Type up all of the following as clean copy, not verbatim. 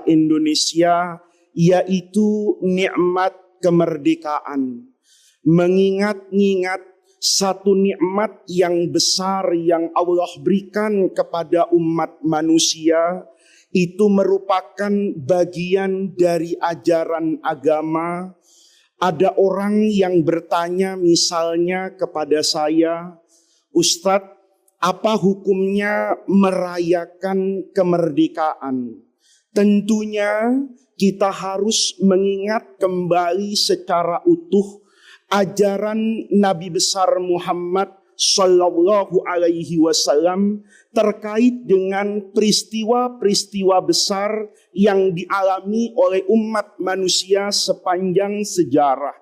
Indonesia, yaitu nikmat kemerdekaan. Mengingat-ingat satu nikmat yang besar yang Allah berikan kepada umat manusia, itu merupakan bagian dari ajaran agama. Ada orang yang bertanya misalnya kepada saya, Ustadz, apa hukumnya merayakan kemerdekaan? Tentunya kita harus mengingat kembali secara utuh ajaran Nabi besar Muhammad Sallallahu Alaihi Wasallam terkait dengan peristiwa-peristiwa besar yang dialami oleh umat manusia sepanjang sejarah.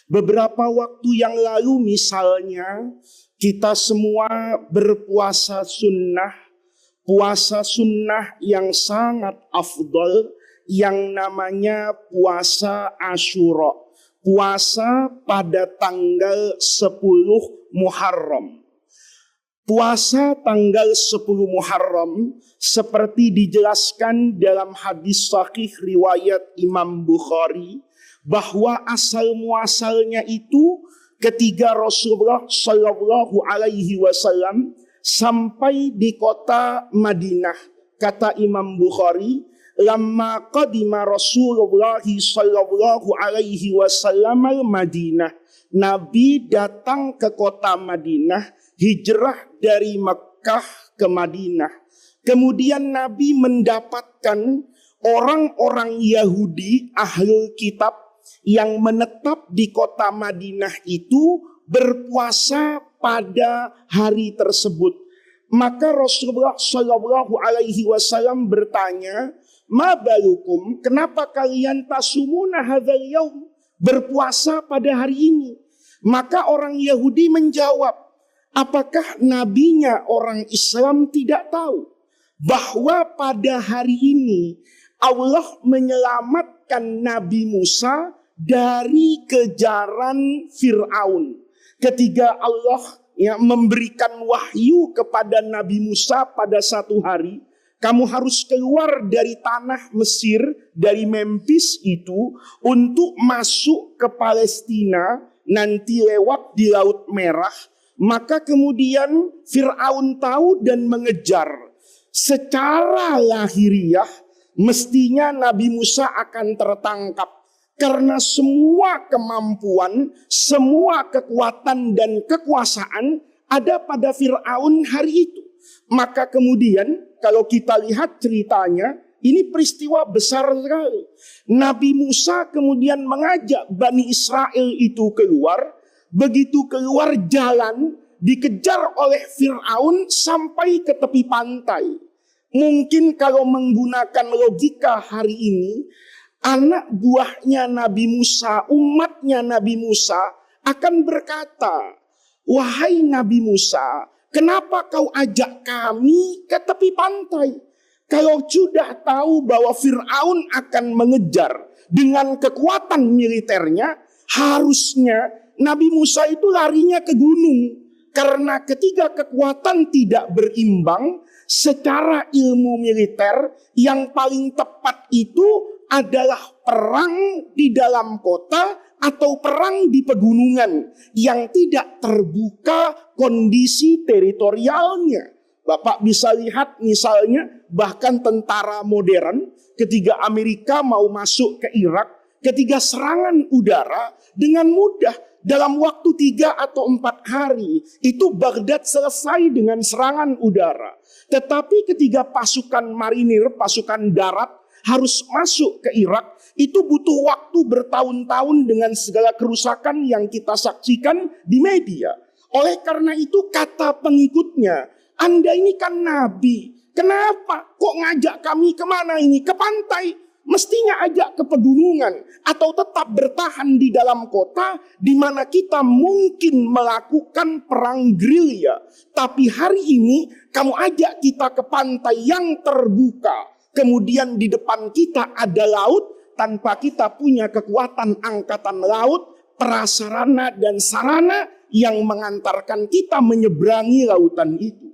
Beberapa waktu yang lalu misalnya kita semua berpuasa sunnah, puasa sunnah yang sangat afdol yang namanya puasa Asyura, puasa pada tanggal 10 Muharram. Puasa tanggal 10 Muharram seperti dijelaskan dalam hadis sahih riwayat Imam Bukhari, bahwa asal muasalnya itu ketika Rasulullah Shallallahu Alaihi Wasallam sampai di kota Madinah. Kata Imam Bukhari, lamma qadima Rasulullah Shallallahu Alaihi Wasallam al-Madinah. Nabi datang ke kota Madinah, hijrah dari Mekkah ke Madinah. Kemudian Nabi mendapatkan orang-orang Yahudi ahlul kitab yang menetap di kota Madinah itu berpuasa pada hari tersebut. Maka Rasulullah Shallallahu Alaihi Wasallam bertanya, ma balukum, kenapa kalian tasumuna hadzal yaum, berpuasa pada hari ini? Maka orang Yahudi menjawab, apakah nabinya orang Islam tidak tahu bahwa pada hari ini Allah menyelamatkan Nabi Musa dari kejaran Fir'aun. Ketika Allah memberikan wahyu kepada Nabi Musa pada satu hari, kamu harus keluar dari tanah Mesir, dari Memphis itu, untuk masuk ke Palestina, nanti lewat di Laut Merah. Maka kemudian Fir'aun tahu dan mengejar. Secara lahiriah, mestinya Nabi Musa akan tertangkap. Karena semua kemampuan, semua kekuatan dan kekuasaan ada pada Fir'aun hari itu. Maka kemudian kalau kita lihat ceritanya, ini peristiwa besar sekali. Nabi Musa kemudian mengajak Bani Israel itu keluar. Begitu keluar jalan, dikejar oleh Fir'aun sampai ke tepi pantai. Mungkin kalau menggunakan logika hari ini, anak buahnya Nabi Musa, umatnya Nabi Musa akan berkata, wahai Nabi Musa, kenapa kau ajak kami ke tepi pantai? Kalau sudah tahu bahwa Fir'aun akan mengejar dengan kekuatan militernya, harusnya Nabi Musa itu larinya ke gunung. Karena ketika kekuatan tidak berimbang, secara ilmu militer yang paling tepat itu adalah perang di dalam kota atau perang di pegunungan yang tidak terbuka kondisi teritorialnya. Bapak bisa lihat misalnya bahkan tentara modern ketika Amerika mau masuk ke Irak, ketika serangan udara dengan mudah dalam waktu 3 atau 4 hari itu Baghdad selesai dengan serangan udara. Tetapi ketika pasukan marinir, pasukan darat harus masuk ke Irak, itu butuh waktu bertahun-tahun dengan segala kerusakan yang kita saksikan di media. Oleh karena itu kata pengikutnya, Anda ini kan nabi, kenapa kok ngajak kami kemana ini? Ke pantai, mestinya ajak ke pegunungan atau tetap bertahan di dalam kota di mana kita mungkin melakukan perang gerilya. Tapi hari ini kamu ajak kita ke pantai yang terbuka. Kemudian di depan kita ada laut, tanpa kita punya kekuatan angkatan laut, prasarana dan sarana yang mengantarkan kita menyeberangi lautan itu.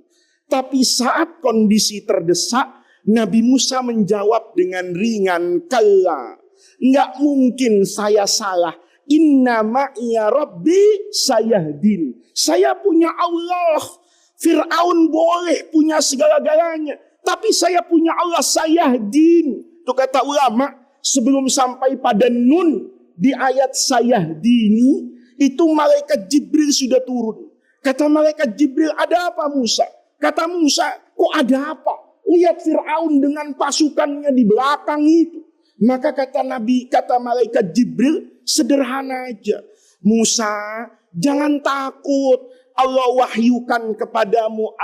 Tapi saat kondisi terdesak, Nabi Musa menjawab dengan ringan, kalla, nggak mungkin saya salah. Inna ma'iya rabbi sayahdin. Saya punya Allah. Fir'aun boleh punya segala-galanya, tapi saya punya Allah, sayahdin. Itu kata ulama, sebelum sampai pada nun di ayat sayahdini, itu malaikat Jibril sudah turun. Kata malaikat Jibril, ada apa Musa? Kata Musa, kok ada apa? Lihat Fir'aun dengan pasukannya di belakang itu. Maka kata malaikat Jibril, sederhana aja. Musa, jangan takut. Allah wahyukan kepadamu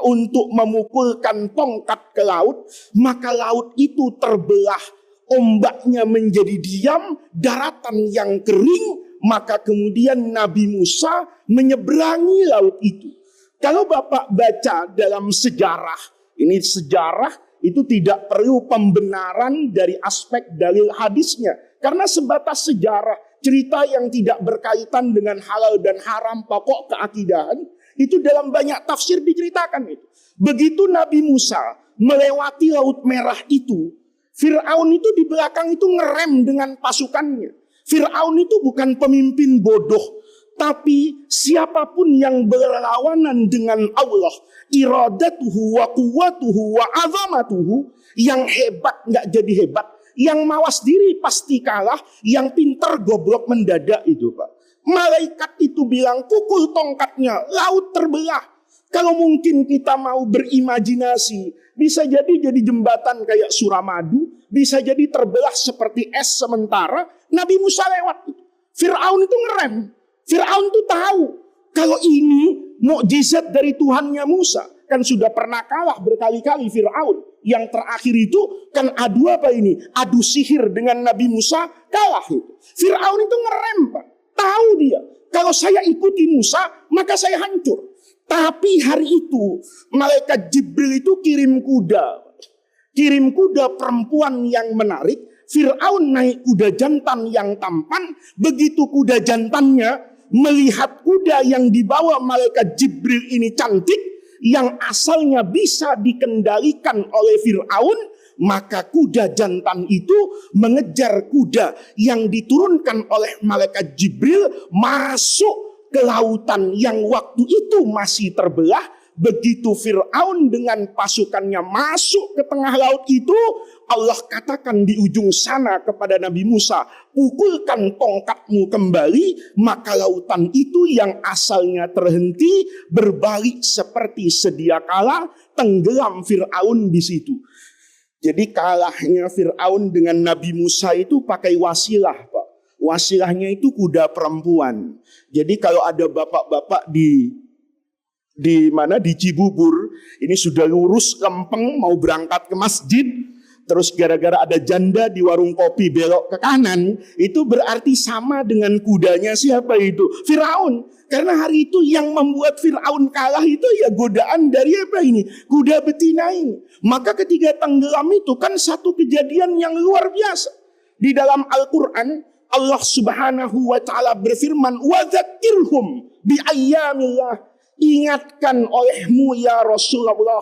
untuk memukulkan tongkat ke laut. Maka laut itu terbelah. Ombaknya menjadi diam. Daratan yang kering. Maka kemudian Nabi Musa menyeberangi laut itu. Kalau Bapak baca dalam sejarah. Ini sejarah itu tidak perlu pembenaran dari aspek dalil hadisnya. Karena sebatas sejarah. Cerita yang tidak berkaitan dengan halal dan haram pokok keakidahan. Itu dalam banyak tafsir diceritakan itu. Begitu Nabi Musa melewati Laut Merah itu. Fir'aun itu di belakang itu ngerem dengan pasukannya. Fir'aun itu bukan pemimpin bodoh. Tapi siapapun yang berlawanan dengan Allah. Iradatuhu wa quwwatuhu wa azamatuhu. Yang hebat gak jadi hebat. Yang mawas diri pasti kalah. Yang pintar goblok mendadak itu Pak. Malaikat itu bilang pukul tongkatnya. Laut terbelah. Kalau mungkin kita mau berimajinasi. Bisa jadi jembatan kayak Suramadu. Bisa jadi terbelah seperti es sementara. Nabi Musa lewat. Fir'aun itu ngerem. Fir'aun itu tahu. Kalau ini mukjizat dari Tuhannya Musa. Kan sudah pernah kalah berkali-kali Fir'aun. Yang terakhir itu kan adu apa ini? Adu sihir dengan Nabi Musa, kalah itu. Fir'aun itu ngerem Pak. Tahu dia. Kalau saya ikuti Musa, maka saya hancur. Tapi hari itu malaikat Jibril itu kirim kuda. Kirim kuda perempuan yang menarik. Fir'aun naik kuda jantan yang tampan. Begitu kuda jantannya melihat kuda yang dibawa malaikat Jibril ini cantik. Yang asalnya bisa dikendalikan oleh Fir'aun, maka kuda jantan itu mengejar kuda yang diturunkan oleh malaikat Jibril masuk ke lautan yang waktu itu masih terbelah. Begitu Fir'aun dengan pasukannya masuk ke tengah laut itu, Allah katakan di ujung sana kepada Nabi Musa, pukulkan tongkatmu kembali, maka lautan itu yang asalnya terhenti berbalik seperti sedia kala, tenggelam Fir'aun di situ. Jadi kalahnya Fir'aun dengan Nabi Musa itu pakai wasilah Pak. Wasilahnya itu kuda perempuan. Jadi kalau ada bapak-bapak di Cibubur, ini sudah lurus lempeng mau berangkat ke masjid, terus gara-gara ada janda di warung kopi belok ke kanan, itu berarti sama dengan kudanya siapa itu? Fir'aun. Karena hari itu yang membuat Fir'aun kalah itu ya godaan dari apa ini? Kuda betina ini. Maka ketika tenggelam itu kan satu kejadian yang luar biasa. Di dalam Al-Quran, Allah subhanahu wa ta'ala berfirman, وَذَكِّرْهُمْ بِأَيَّامِ اللَّهِ. Ingatkan olehmu ya Rasulullah,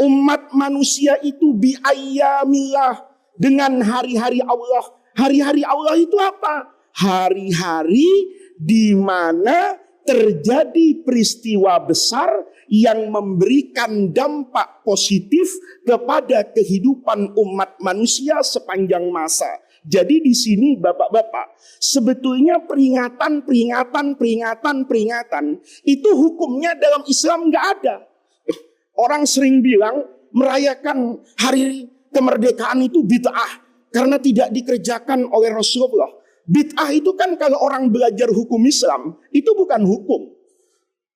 umat manusia itu biayyamillah, dengan hari-hari Allah. Hari-hari Allah itu apa? Hari-hari di mana terjadi peristiwa besar yang memberikan dampak positif kepada kehidupan umat manusia sepanjang masa. Jadi di sini bapak-bapak, sebetulnya peringatan itu hukumnya dalam Islam nggak ada. Orang sering bilang merayakan hari kemerdekaan itu bid'ah karena tidak dikerjakan oleh Rasulullah. Bid'ah itu kan kalau orang belajar hukum Islam itu bukan hukum.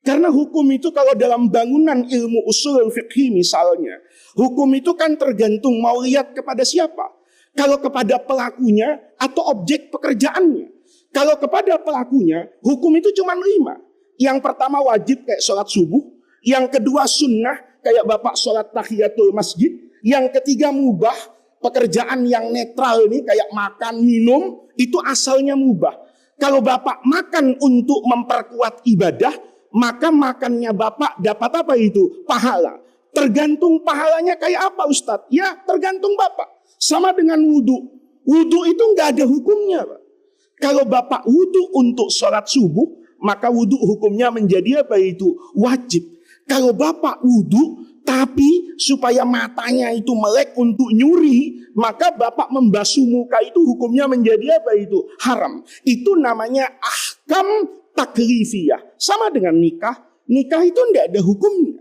Karena hukum itu kalau dalam bangunan ilmu usul fiqh misalnya, hukum itu kan tergantung mau lihat kepada siapa. Kalau kepada pelakunya atau objek pekerjaannya. Kalau kepada pelakunya, hukum itu cuma 5. Yang pertama wajib kayak sholat subuh. Yang kedua sunnah kayak bapak sholat tahiyatul masjid. Yang ketiga mubah, pekerjaan yang netral ini kayak makan, minum, itu asalnya mubah. Kalau bapak makan untuk memperkuat ibadah, maka makannya bapak dapat apa itu? Pahala. Tergantung pahalanya kayak apa Ustadz? Ya tergantung Bapak. Sama dengan wudhu. Wudhu itu nggak ada hukumnya Pak. Kalau Bapak wudhu untuk sholat subuh, maka wudhu hukumnya menjadi apa itu? Wajib. Kalau Bapak wudhu, tapi supaya matanya itu melek untuk nyuri, maka Bapak membasuh muka itu hukumnya menjadi apa itu? Haram. Itu namanya ahkam taklifiyah. Sama dengan nikah. Nikah itu tidak ada hukumnya.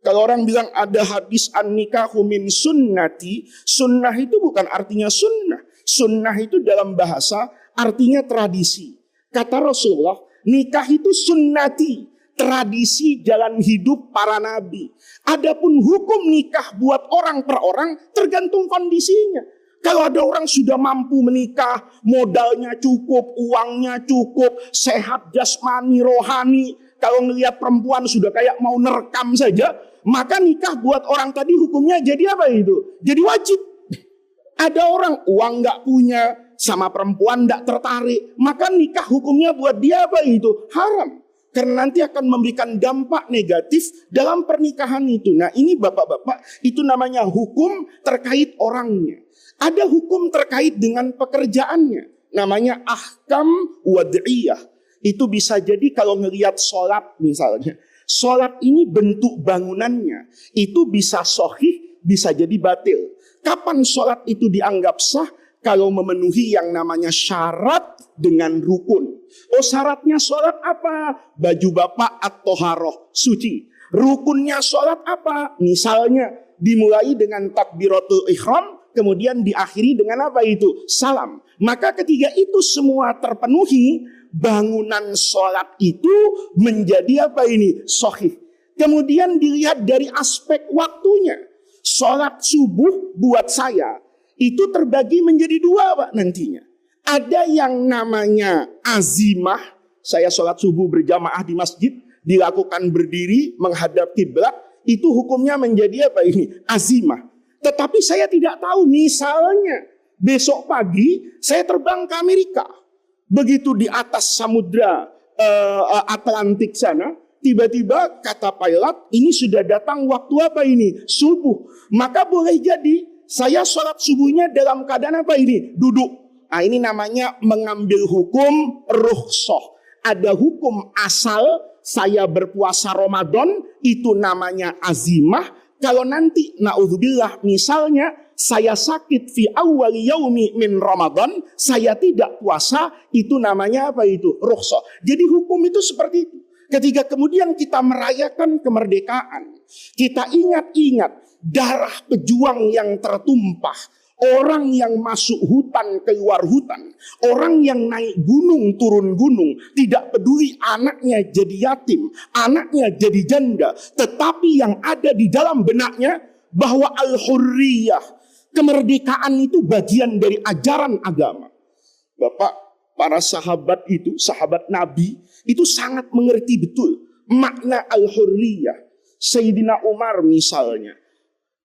Kalau orang bilang ada hadis an-nikahu min sunnati, sunnah itu bukan artinya sunnah. Sunnah itu dalam bahasa artinya tradisi. Kata Rasulullah, nikah itu sunnati, tradisi jalan hidup para nabi. Adapun hukum nikah buat orang per orang tergantung kondisinya. Kalau ada orang sudah mampu menikah, modalnya cukup, uangnya cukup, sehat jasmani, rohani. Kalau ngelihat perempuan sudah kayak mau nerekam saja, maka nikah buat orang tadi hukumnya jadi apa itu? Jadi wajib. Ada orang uang nggak punya, sama perempuan nggak tertarik, maka nikah hukumnya buat dia apa itu? Haram. Karena nanti akan memberikan dampak negatif dalam pernikahan itu. Nah ini bapak-bapak, itu namanya hukum terkait orangnya. Ada hukum terkait dengan pekerjaannya. Namanya ahkam wad'iyah. Itu bisa jadi kalau ngelihat sholat misalnya. Sholat ini bentuk bangunannya. Itu bisa sahih, bisa jadi batil. Kapan sholat itu dianggap sah? Kalau memenuhi yang namanya syarat dengan rukun. Oh syaratnya sholat apa? Baju bapak at-toharoh, suci. Rukunnya sholat apa? Misalnya dimulai dengan takbiratul ihram, kemudian diakhiri dengan apa itu? Salam. Maka ketika itu semua terpenuhi, bangunan sholat itu menjadi apa ini? Sahih. Kemudian dilihat dari aspek waktunya. Sholat subuh buat saya itu terbagi menjadi dua Pak nantinya. Ada yang namanya azimah. Saya sholat subuh berjamaah di masjid, dilakukan berdiri menghadap kiblat. Itu hukumnya menjadi apa ini? Azimah. Tetapi saya tidak tahu, misalnya besok pagi saya terbang ke Amerika. Begitu di atas samudra Atlantik sana, tiba-tiba kata pilot, ini sudah datang waktu apa ini? Subuh. Maka boleh jadi saya sholat subuhnya dalam keadaan apa ini? Duduk. Nah ini namanya mengambil hukum rukhsah. Ada hukum asal saya berpuasa Ramadan, itu namanya azimah. Kalau nanti na'udzubillah misalnya saya sakit fi awal yaumi min Ramadan, saya tidak puasa, itu namanya apa itu? Rukhsah. Jadi hukum itu seperti itu. Ketika kemudian kita merayakan kemerdekaan, kita ingat-ingat darah pejuang yang tertumpah, orang yang masuk hutan keluar hutan, orang yang naik gunung turun gunung, tidak peduli anaknya jadi yatim, anaknya jadi janda, tetapi yang ada di dalam benaknya bahwa al-hurriyah, kemerdekaan itu bagian dari ajaran agama. Bapak, para sahabat itu, sahabat Nabi, itu sangat mengerti betul makna al-hurriyah. Sayyidina Umar misalnya,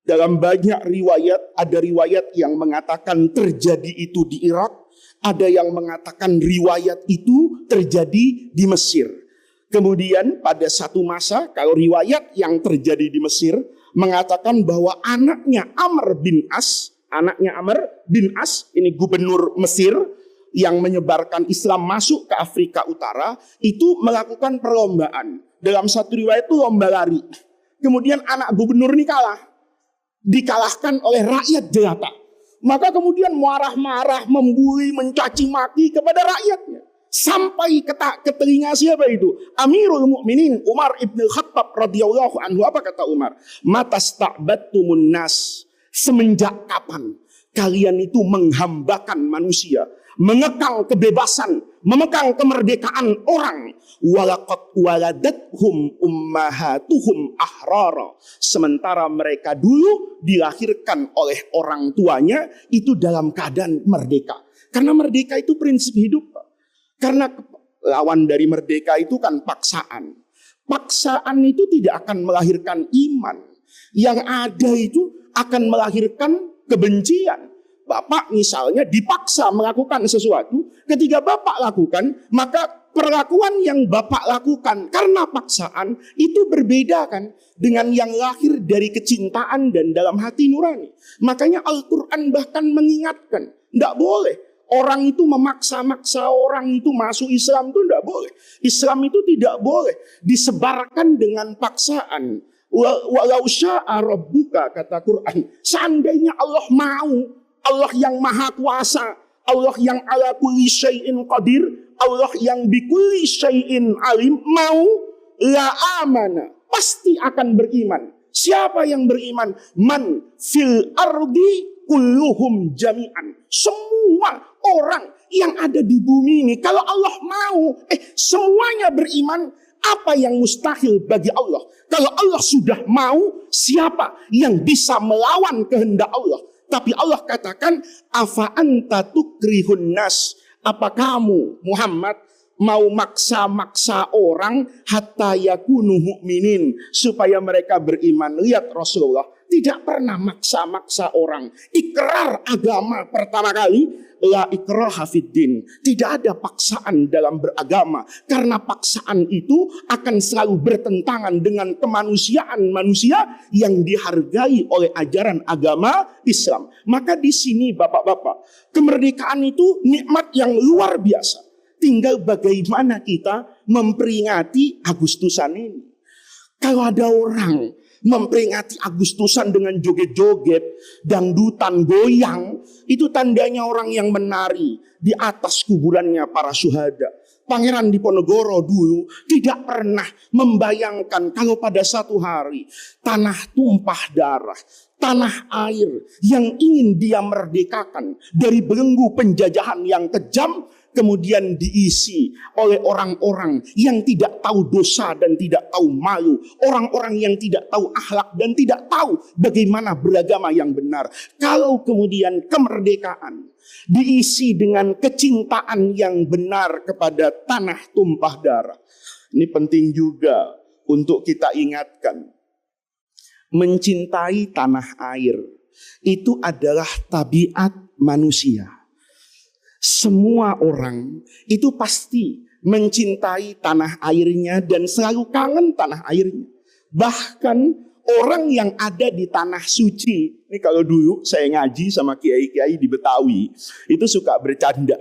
dalam banyak riwayat, ada riwayat yang mengatakan terjadi itu di Irak, ada yang mengatakan riwayat itu terjadi di Mesir. Kemudian pada satu masa, kalau riwayat yang terjadi di Mesir mengatakan bahwa anaknya Amr bin As, ini gubernur Mesir, yang menyebarkan Islam masuk ke Afrika Utara, itu melakukan perlombaan. Dalam satu riwayat itu lomba lari. Kemudian anak gubernur ini kalah. Dikalahkan oleh rakyat jelata. Maka kemudian marah-marah, membuli, mencaci maki kepada rakyatnya. Sampai ke telinga siapa itu? Amirul Mukminin Umar ibn Khattab radhiyallahu anhu. Apa kata Umar? Matasta'battumun nas. Semenjak kapan kalian itu menghambakan manusia, mengekang kebebasan, memekang kemerdekaan orang. Walaqad waladathum ummahatuhum ahrara. Sementara mereka dulu dilahirkan oleh orang tuanya itu dalam keadaan merdeka. Karena merdeka itu prinsip hidup. Karena lawan dari merdeka itu kan paksaan. Paksaan itu tidak akan melahirkan iman. Yang ada itu akan melahirkan kebencian. Bapak misalnya dipaksa melakukan sesuatu, ketika bapak lakukan, maka perlakuan yang Bapak lakukan karena paksaan itu berbeda kan dengan yang lahir dari kecintaan dan dalam hati nurani. Makanya Al-Quran bahkan mengingatkan, tidak boleh orang itu memaksa-maksa orang itu masuk Islam, itu tidak boleh. Islam itu tidak boleh disebarkan dengan paksaan. Walau sya'a rabbuka, kata Quran, seandainya Allah mau, Allah yang maha kuasa, Allah yang ala kulli syai'in qadir, Allah yang bikulli syai'in alim, mau, la amana, pasti akan beriman. Siapa yang beriman? Man fil ardi kulluhum jami'an. Semua orang yang ada di bumi ini, kalau Allah mau, semuanya beriman. Apa yang mustahil bagi Allah? Kalau Allah sudah mau, siapa yang bisa melawan kehendak Allah? Tapi Allah katakan, afa anta tukrihun nas. Apa kamu Muhammad mau maksa-maksa orang hatta yakunu mu'minin, supaya mereka beriman? Lihat Rasulullah tidak pernah maksa-maksa orang. Ikrar agama pertama kali, la ikraha fiddin. Tidak ada paksaan dalam beragama. Karena paksaan itu akan selalu bertentangan dengan kemanusiaan manusia yang dihargai oleh ajaran agama Islam. Maka di sini bapak-bapak, kemerdekaan itu nikmat yang luar biasa. Tinggal bagaimana kita memperingati Agustusan ini. Kalau ada orang memperingati Agustusan dengan joget-joget, dangdutan, goyang, itu tandanya orang yang menari di atas kuburannya para syuhada. Pangeran Diponegoro dulu tidak pernah membayangkan kalau pada satu hari tanah tumpah darah, tanah air yang ingin dia merdekakan dari belenggu penjajahan yang kejam, kemudian diisi oleh orang-orang yang tidak tahu dosa dan tidak tahu malu. Orang-orang yang tidak tahu akhlak dan tidak tahu bagaimana beragama yang benar. Kalau kemudian kemerdekaan diisi dengan kecintaan yang benar kepada tanah tumpah darah. Ini penting juga untuk kita ingatkan. Mencintai tanah air itu adalah tabiat manusia. Semua orang itu pasti mencintai tanah airnya dan selalu kangen tanah airnya. Bahkan orang yang ada di tanah suci, ini kalau dulu saya ngaji sama kiai-kiai di Betawi, itu suka bercanda.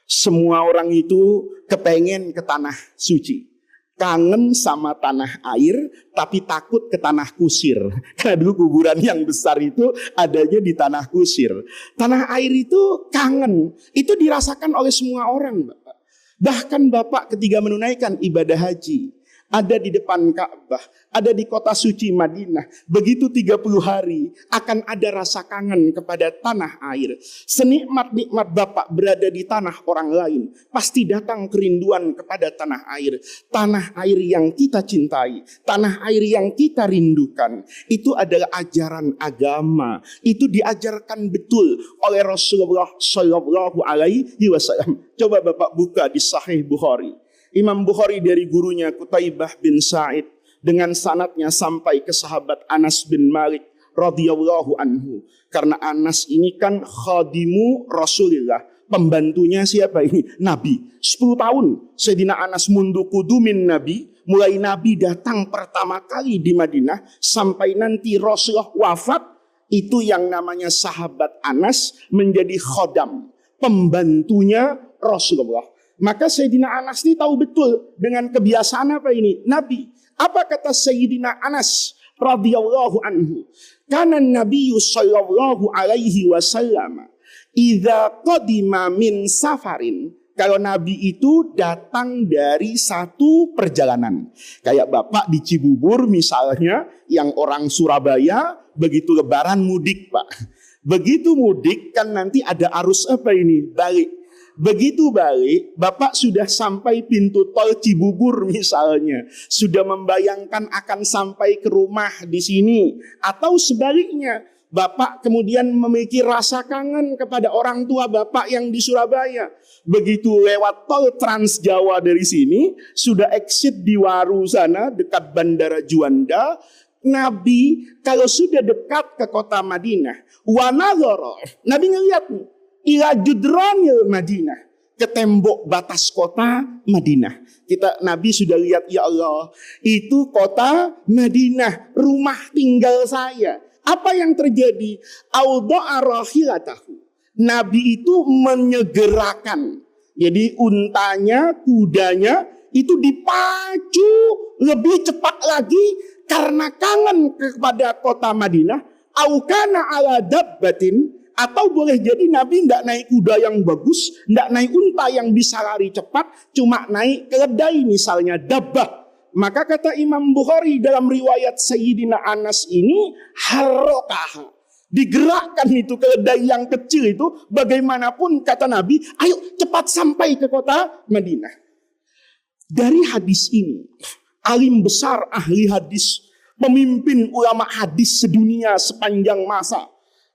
Semua orang itu kepengen ke tanah suci. Kangen sama tanah air, tapi takut ke tanah kusir. Karena dulu kuburan yang besar itu adanya di tanah kusir. Tanah air itu kangen. Itu dirasakan oleh semua orang, Bapak. Bahkan Bapak ketika menunaikan ibadah haji, ada di depan Ka'bah, ada di kota suci Madinah. Begitu 30 hari akan ada rasa kangen kepada tanah air. Senikmat-nikmat Bapak berada di tanah orang lain, pasti datang kerinduan kepada tanah air. Tanah air yang kita cintai, tanah air yang kita rindukan. Itu adalah ajaran agama. Itu diajarkan betul oleh Rasulullah Shallallahu Alaihi Wasallam. Coba Bapak buka di Sahih Bukhari. Imam Bukhari dari gurunya Qutaibah bin Sa'id dengan sanadnya sampai ke sahabat Anas bin Malik radhiyallahu anhu. Karena Anas ini kan khadimu Rasulillah, pembantunya siapa ini? Nabi. 10 tahun Sayyidina Anas mundu kudumin Nabi, mulai Nabi datang pertama kali di Madinah sampai nanti Rasulullah wafat, itu yang namanya sahabat Anas menjadi khodam, pembantunya Rasulullah. Maka Sayyidina Anas ini tahu betul dengan kebiasaan apa ini? Nabi. Apa kata Sayyidina Anas radhiyallahu anhu? Kana Nabi sallallahu alaihi wasallam idza qadima min safarin. Kalau Nabi itu datang dari satu perjalanan. Kayak Bapak di Cibubur misalnya, yang orang Surabaya begitu lebaran mudik, Pak. Begitu mudik kan nanti ada arus apa ini? Balik. Begitu balik, Bapak sudah sampai pintu tol Cibubur misalnya, sudah membayangkan akan sampai ke rumah di sini, atau sebaliknya, Bapak kemudian memiliki rasa kangen kepada orang tua Bapak yang di Surabaya. Begitu lewat tol Trans Jawa dari sini, sudah exit di Waru sana dekat Bandara Juanda. Nabi kalau sudah dekat ke kota Madinah, Nabi ngeliat nih, ila judronil Madinah. ke tembok batas kota Madinah. Nabi sudah lihat, ya Allah, itu kota Madinah, rumah tinggal saya. Apa yang terjadi? Auda'a rahilatahu. Nabi itu menyegerakan. Jadi untanya, kudanya itu dipacu lebih cepat lagi karena kangen kepada kota Madinah. Aukana ala dabbatin, atau boleh jadi Nabi tidak naik kuda yang bagus, tidak naik unta yang bisa lari cepat, cuma naik keledai misalnya, dabbah. Maka kata Imam Bukhari dalam riwayat Sayyidina Anas ini, harrokaha, digerakkan itu keledai yang kecil itu, bagaimanapun kata Nabi, ayo cepat sampai ke kota Madinah. Dari hadis ini, alim besar ahli hadis, pemimpin ulama hadis sedunia sepanjang masa,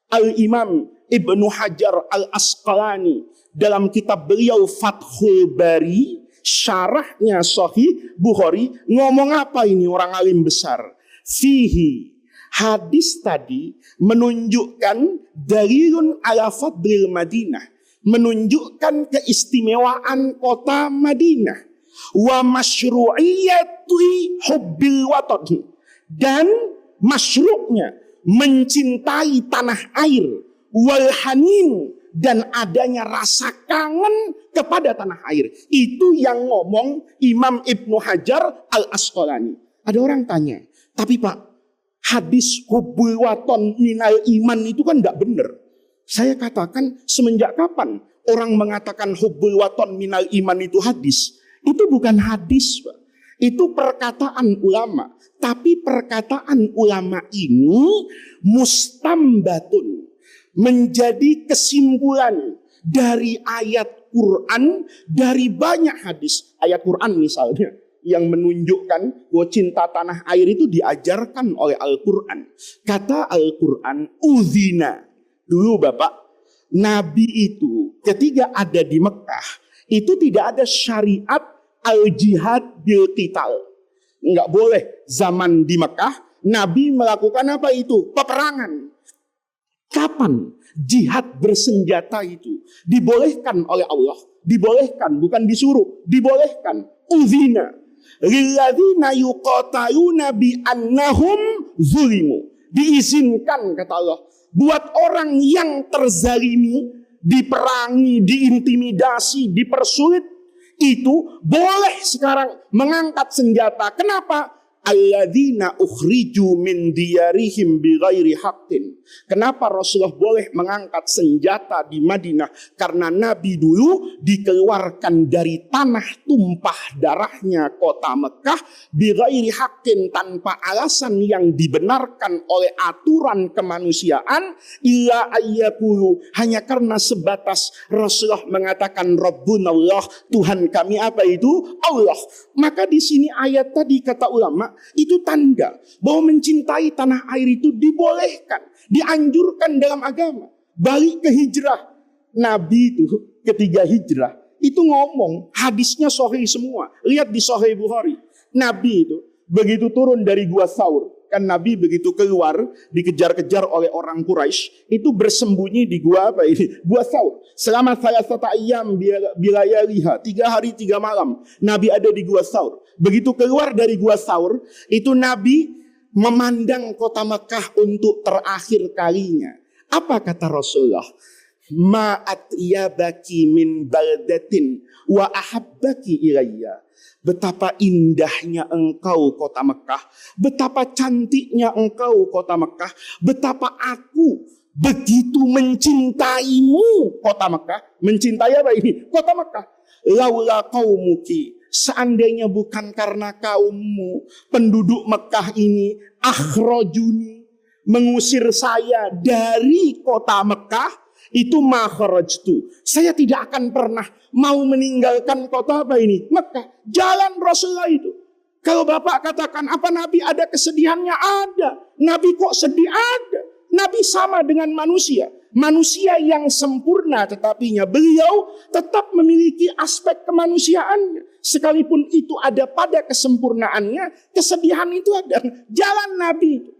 Al-Imam Ibnu Hajar Al-Asqalani dalam kitab beliau Fathul Bari, syarahnya Sahih Bukhari, ngomong apa ini orang alim besar? Fihi, hadis tadi menunjukkan dalilun ala fadlil Madinah, menunjukkan keistimewaan kota Madinah, wa masyru'iyati hubbil watan, dan masyru'nya mencintai tanah air, wal hanin, dan adanya rasa kangen kepada tanah air. Itu yang ngomong Imam Ibnu Hajar Al-Asqalani. Ada orang tanya, tapi Pak, hadis hubbul waton minal iman itu kan tidak benar. Saya katakan, semenjak kapan orang mengatakan hubbul waton minal iman itu hadis? Itu bukan hadis, Pak. Itu perkataan ulama. Tapi perkataan ulama ini mustambatun, menjadi kesimpulan dari ayat Quran, dari banyak hadis. Ayat Quran misalnya, yang menunjukkan bahwa cinta tanah air itu diajarkan oleh Al-Quran. Kata Al-Quran, uzina. Dulu Bapak, Nabi itu ketika ada di Mekah, itu tidak ada syariat al-jihad bil qital. Enggak boleh zaman di Mekah, Nabi melakukan apa itu? Peperangan. Kapan jihad bersenjata itu dibolehkan oleh Allah? Dibolehkan, bukan disuruh, dibolehkan. Uzina lilladzina yuqataluna bi annahum zulimu. Diizinkan kata Allah buat orang yang terzalimi, diperangi, diintimidasi, dipersulit, itu boleh sekarang mengangkat senjata. Kenapa? Alladzina ukhriju min diyarihim bighairi haqqin. Kenapa Rasulullah boleh mengangkat senjata di Madinah? Karena Nabi dulu dikeluarkan dari tanah tumpah darahnya kota Mekah bighairi haqqin, tanpa alasan yang dibenarkan oleh aturan kemanusiaan, illa ayyaqulu, hanya karena sebatas Rasulullah mengatakan Rabbunallah, Tuhan kami apa itu? Allah. Maka di sini ayat tadi kata ulama, itu tanda bahwa mencintai tanah air itu dibolehkan, dianjurkan dalam agama. Balik ke hijrah, Nabi itu ketiga hijrah itu ngomong, hadisnya sahih semua. Lihat di Sahih Bukhari, Nabi itu begitu turun dari Gua Tsaur, kan Nabi begitu keluar dikejar-kejar oleh orang Quraisy, itu bersembunyi di gua apa ini? Gua Tsaur. Selama salasata ayyam bilayaliha, 3 hari 3 malam Nabi ada di Gua Tsaur. Begitu keluar dari Gua Tsaur, itu Nabi memandang kota Mekah untuk terakhir kalinya. Apa kata Rasulullah? Ma atyabaki min baldatin wa ahabbaki ilayya. Betapa indahnya engkau kota Mekah, betapa cantiknya engkau kota Mekah, betapa aku begitu mencintaimu kota Mekah. Mencintai apa ini? Kota Mekah. Laula qaumuki, seandainya bukan karena kaummu, penduduk Mekah ini, akhrajuni, mengusir saya dari kota Mekah, itu makhrajtu, saya tidak akan pernah mau meninggalkan kota apa ini? Mekah. Jalan Rasulullah itu. Kalau Bapak katakan apa Nabi ada kesedihannya? Ada. Nabi kok sedih? Ada. Nabi sama dengan manusia. Manusia yang sempurna, tetapinya beliau tetap memiliki aspek kemanusiaannya. Sekalipun itu ada pada kesempurnaannya, kesedihan itu ada. Jalan Nabi itu.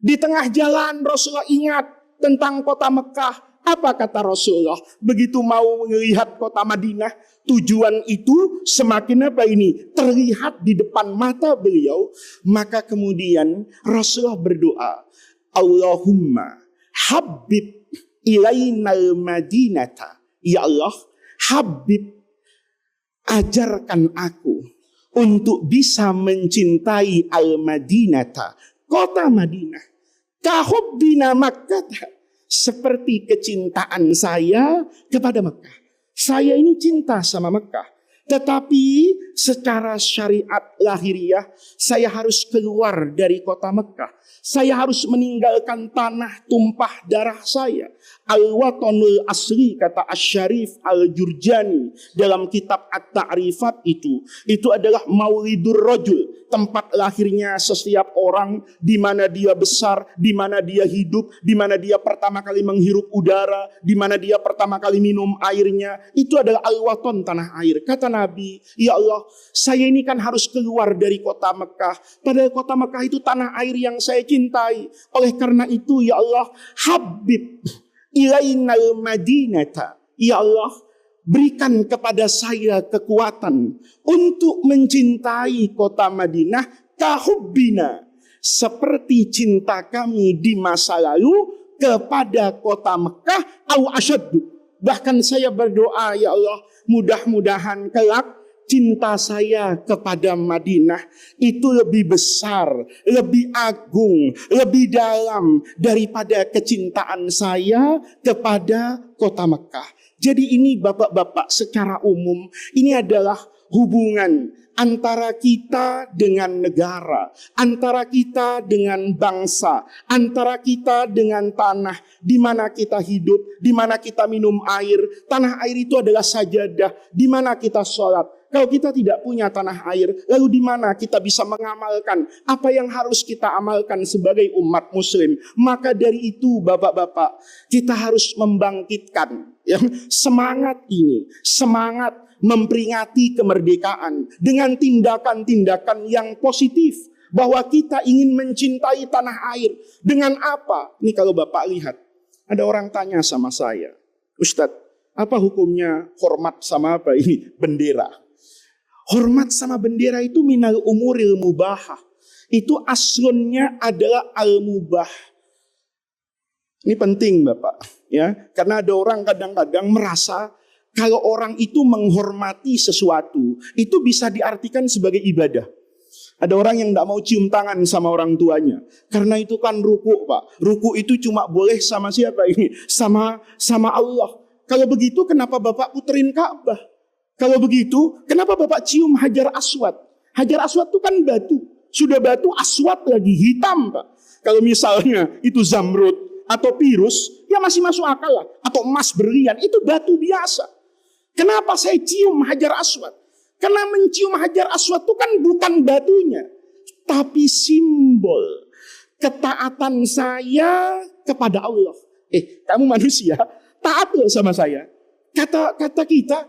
Di tengah jalan Rasulullah ingat tentang kota Mekah. Apa kata Rasulullah? Begitu mau melihat kota Madinah, tujuan itu semakin apa ini? Terlihat di depan mata beliau. Maka kemudian Rasulullah berdoa, Allahumma habib ilainal madinata. Ya Allah, habib, ajarkan aku untuk bisa mencintai al-Madinata, kota Madinah. Kahubbina Makkah, seperti kecintaan saya kepada Mekah. Saya ini cinta sama Mekah. Tetapi secara syariat lahiriah, saya harus keluar dari kota Mekah. Saya harus meninggalkan tanah tumpah darah saya. Al-Watanul Asli, kata Asy-Syarif Al-Jurjani dalam kitab At-Ta'rifat itu adalah maulidur rajul, tempat lahirnya setiap orang, di mana dia besar, di mana dia hidup, di mana dia pertama kali menghirup udara, di mana dia pertama kali minum airnya. Itu adalah Al-Watan, tanah air. Kata Nabi, ya Allah, saya ini kan harus keluar dari kota Mekah. Padahal kota Mekah itu tanah air yang saya cintai. Oleh karena itu, ya Allah, habib ilainal madinata. Ya Allah, berikan kepada saya kekuatan untuk mencintai kota Madinah kahubbina, seperti cinta kami di masa lalu kepada kota Mekah, au asyaddu. Bahkan saya berdoa, ya Allah, mudah-mudahan kelak cinta saya kepada Madinah itu lebih besar, lebih agung, lebih dalam daripada kecintaan saya kepada kota Mekah. Jadi ini bapak-bapak secara umum, ini adalah hubungan antara kita dengan negara, antara kita dengan bangsa, antara kita dengan tanah di mana kita hidup, di mana kita minum air. Tanah air itu adalah sajadah di mana kita sholat. Kalau kita tidak punya tanah air, lalu di mana kita bisa mengamalkan apa yang harus kita amalkan sebagai umat muslim? Maka dari itu bapak-bapak, kita harus membangkitkan semangat ini, semangat memperingati kemerdekaan dengan tindakan-tindakan yang positif. Bahwa kita ingin mencintai tanah air. Dengan apa? Ini kalau Bapak lihat, ada orang tanya sama saya, Ustadz, apa hukumnya hormat sama apa ini? Bendera. Hormat sama bendera itu minal umuril mubahah. Itu aslunnya adalah al-mubah. Ini penting Bapak, ya, karena ada orang kadang-kadang merasa kalau orang itu menghormati sesuatu, itu bisa diartikan sebagai ibadah. Ada orang yang tidak mau cium tangan sama orang tuanya, karena itu kan ruku, Pak. Ruku itu cuma boleh sama siapa ini? Sama Allah. Kalau begitu kenapa Bapak puterin Ka'bah? Kalau begitu, kenapa Bapak cium Hajar Aswad? Hajar Aswad itu kan batu. Sudah batu, aswad lagi, hitam, Pak. Kalau misalnya itu zamrud atau pirus, ya masih masuk akal lah. Atau emas berlian, itu batu biasa. Kenapa saya cium Hajar Aswad? Karena mencium Hajar Aswad itu kan bukan batunya, tapi simbol ketaatan saya kepada Allah. Kamu manusia, taat loh sama saya. Kata kita,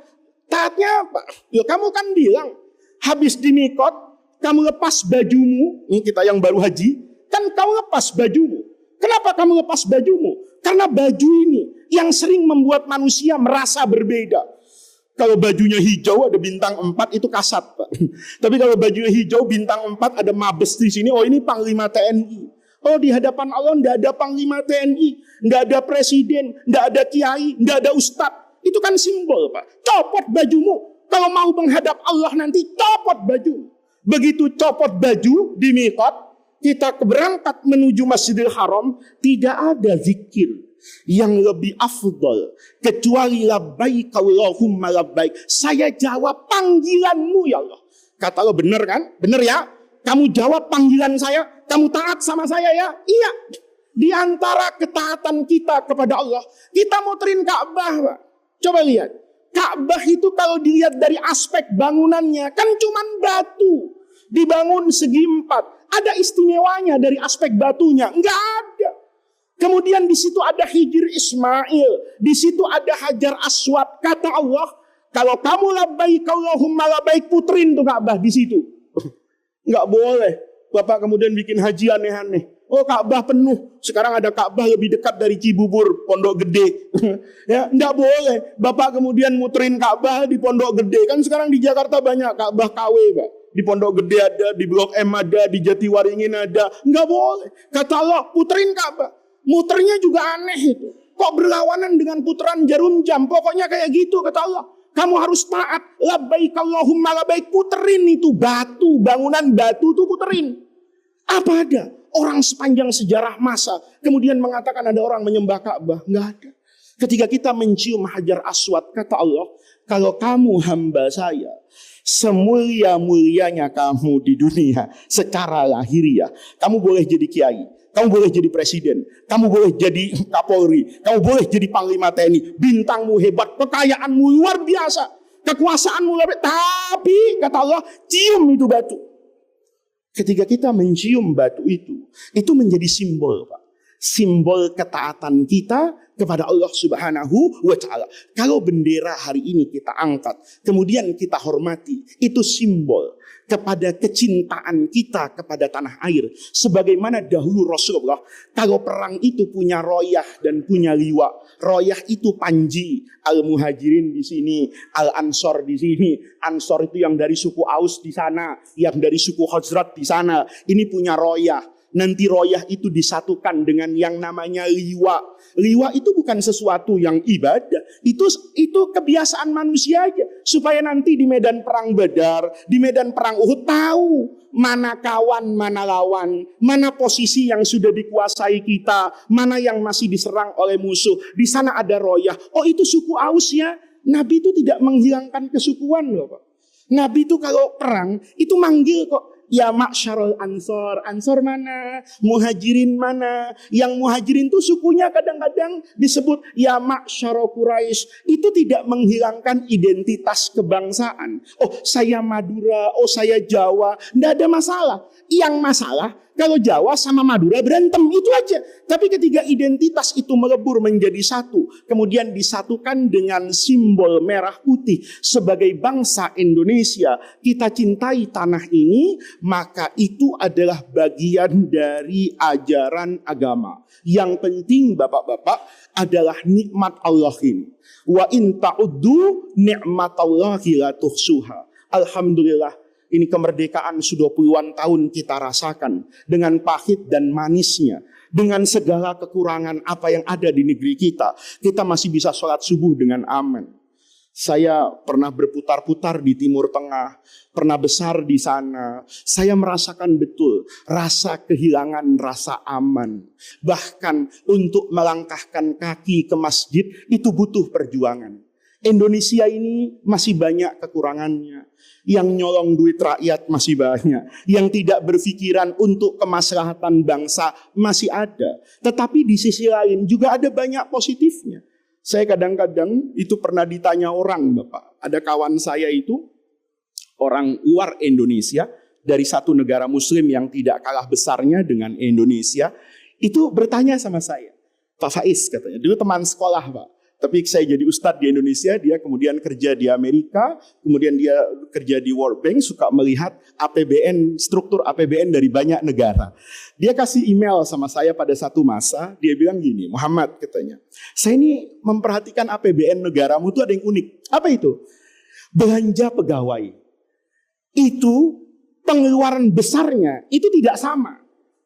taatnya apa? Ya kamu kan bilang, habis di mikot, kamu lepas bajumu. Ini kita yang baru haji, kan kamu lepas bajumu. Kenapa kamu lepas bajumu? Karena baju ini yang sering membuat manusia merasa berbeda. Kalau bajunya hijau ada bintang 4 itu kasat, Pak. Tapi kalau bajunya hijau bintang 4 ada mabes di sini, oh ini Panglima TNI. Oh di hadapan Allah tidak ada Panglima TNI, tidak ada presiden, tidak ada kiai, tidak ada ustadz. Itu kan simbol, Pak. Copot bajumu. Kalau mau menghadap Allah nanti copot baju. Begitu copot baju di mikot, kita berangkat menuju Masjidil Haram, tidak ada zikir yang lebih afdal kecuali labbaik Allahumma labbaik. Saya jawab panggilanmu ya Allah. Kata Allah, benar kan? Benar ya? Kamu jawab panggilan saya, kamu taat sama saya ya? Iya. Di antara ketaatan kita kepada Allah, kita muterin Ka'bah, Pak. Coba lihat. Ka'bah itu kalau dilihat dari aspek bangunannya kan cuman batu. Dibangun segi 4. Ada istimewanya dari aspek batunya? Enggak ada. Kemudian di situ ada Hijr Ismail, di situ ada Hajar Aswad. Kata Allah, kalau kamu labbaik Allahumma labbaik, puterin tuh Ka'bah di situ. Enggak boleh. Bapak kemudian bikin haji aneh-aneh. Oh, Ka'bah penuh. Sekarang ada Ka'bah lebih dekat dari Cibubur, Pondok Gede. Ya, enggak boleh. Bapak kemudian muterin Ka'bah di Pondok Gede. Kan sekarang di Jakarta banyak Ka'bah KW, Pak. Di Pondok Gede ada, di Blok M ada, di Jatiwaringin ada. Enggak boleh. Kata Allah, puterin Ka'bah. Muternya juga aneh itu. Kok berlawanan dengan putaran jarum jam? Pokoknya kayak gitu, kata Allah. Kamu harus taat. Labbaik Allahumma labbaik. Puterin itu batu, bangunan batu tuh puterin. Apa ada orang sepanjang sejarah masa kemudian mengatakan ada orang menyembah Ka'bah? Enggak ada. Ketika kita mencium Hajar Aswad, kata Allah, kalau kamu hamba saya, semulia-mulianya kamu di dunia secara lahiriah, kamu boleh jadi kiai, kamu boleh jadi presiden, kamu boleh jadi Kapolri, kamu boleh jadi Panglima TNI, bintangmu hebat, kekayaanmu luar biasa, kekuasaanmu luar biasa, tapi kata Allah, cium itu batu. Ketika kita mencium batu itu menjadi simbol, Pak. Simbol ketaatan kita kepada Allah Subhanahu wa Ta'ala. Kalau bendera hari ini kita angkat, kemudian kita hormati, itu simbol kepada kecintaan kita kepada tanah air. Sebagaimana dahulu Rasulullah, kalau perang itu punya royah dan punya liwa. Royah itu panji, Al-Muhajirin di sini, Al-Ansor di sini. Ansor itu yang dari suku Aus di sana, yang dari suku Khazraj di sana. Ini punya royah. Nanti royah itu disatukan dengan yang namanya liwa. Liwa itu bukan sesuatu yang ibadah. Itu kebiasaan manusia aja. Supaya nanti di medan perang Badar, di medan perang Uhud tahu mana kawan, mana lawan, mana posisi yang sudah dikuasai kita, mana yang masih diserang oleh musuh. Di sana ada royah. Oh, itu suku Aus ya. Nabi itu tidak menghilangkan kesukuan loh, Pak. Nabi itu kalau perang itu manggil kok. Ya ma'syarul ansor. Ansor mana? Muhajirin mana? Yang muhajirin itu sukunya kadang-kadang disebut ya ma'syarul Quraisy. Itu tidak menghilangkan identitas kebangsaan. Oh, saya Madura, oh saya Jawa. Tidak ada masalah. Yang masalah kalau Jawa sama Madura berantem, itu aja. Tapi ketika identitas itu melebur menjadi satu, kemudian disatukan dengan simbol merah putih sebagai bangsa Indonesia, kita cintai tanah ini, maka itu adalah bagian dari ajaran agama. Yang penting Bapak-bapak adalah nikmat Allah ini. Wa in ta'uddu ni'matallahi la tuhsuha. Alhamdulillah. Ini kemerdekaan sudah puluhan tahun kita rasakan. Dengan pahit dan manisnya. Dengan segala kekurangan apa yang ada di negeri kita. Kita masih bisa sholat subuh dengan aman. Saya pernah berputar-putar di Timur Tengah. Pernah besar di sana. Saya merasakan betul rasa kehilangan rasa aman. Bahkan untuk melangkahkan kaki ke masjid itu butuh perjuangan. Indonesia ini masih banyak kekurangannya. Yang nyolong duit rakyat masih banyak. Yang tidak berpikiran untuk kemaslahatan bangsa masih ada. Tetapi di sisi lain juga ada banyak positifnya. Saya kadang-kadang itu pernah ditanya orang, Bapak. Ada kawan saya itu orang luar Indonesia. Dari satu negara muslim yang tidak kalah besarnya dengan Indonesia. Itu bertanya sama saya. Pak Faiz katanya, dulu teman sekolah Pak. Tapi saya jadi ustadz di Indonesia, dia kemudian kerja di Amerika, kemudian dia kerja di World Bank, suka melihat APBN, struktur APBN dari banyak negara. Dia kasih email sama saya pada satu masa, dia bilang gini, Muhammad katanya, saya ini memperhatikan APBN negaramu itu ada yang unik. Apa itu? Belanja pegawai. Itu pengeluaran besarnya, itu tidak sama.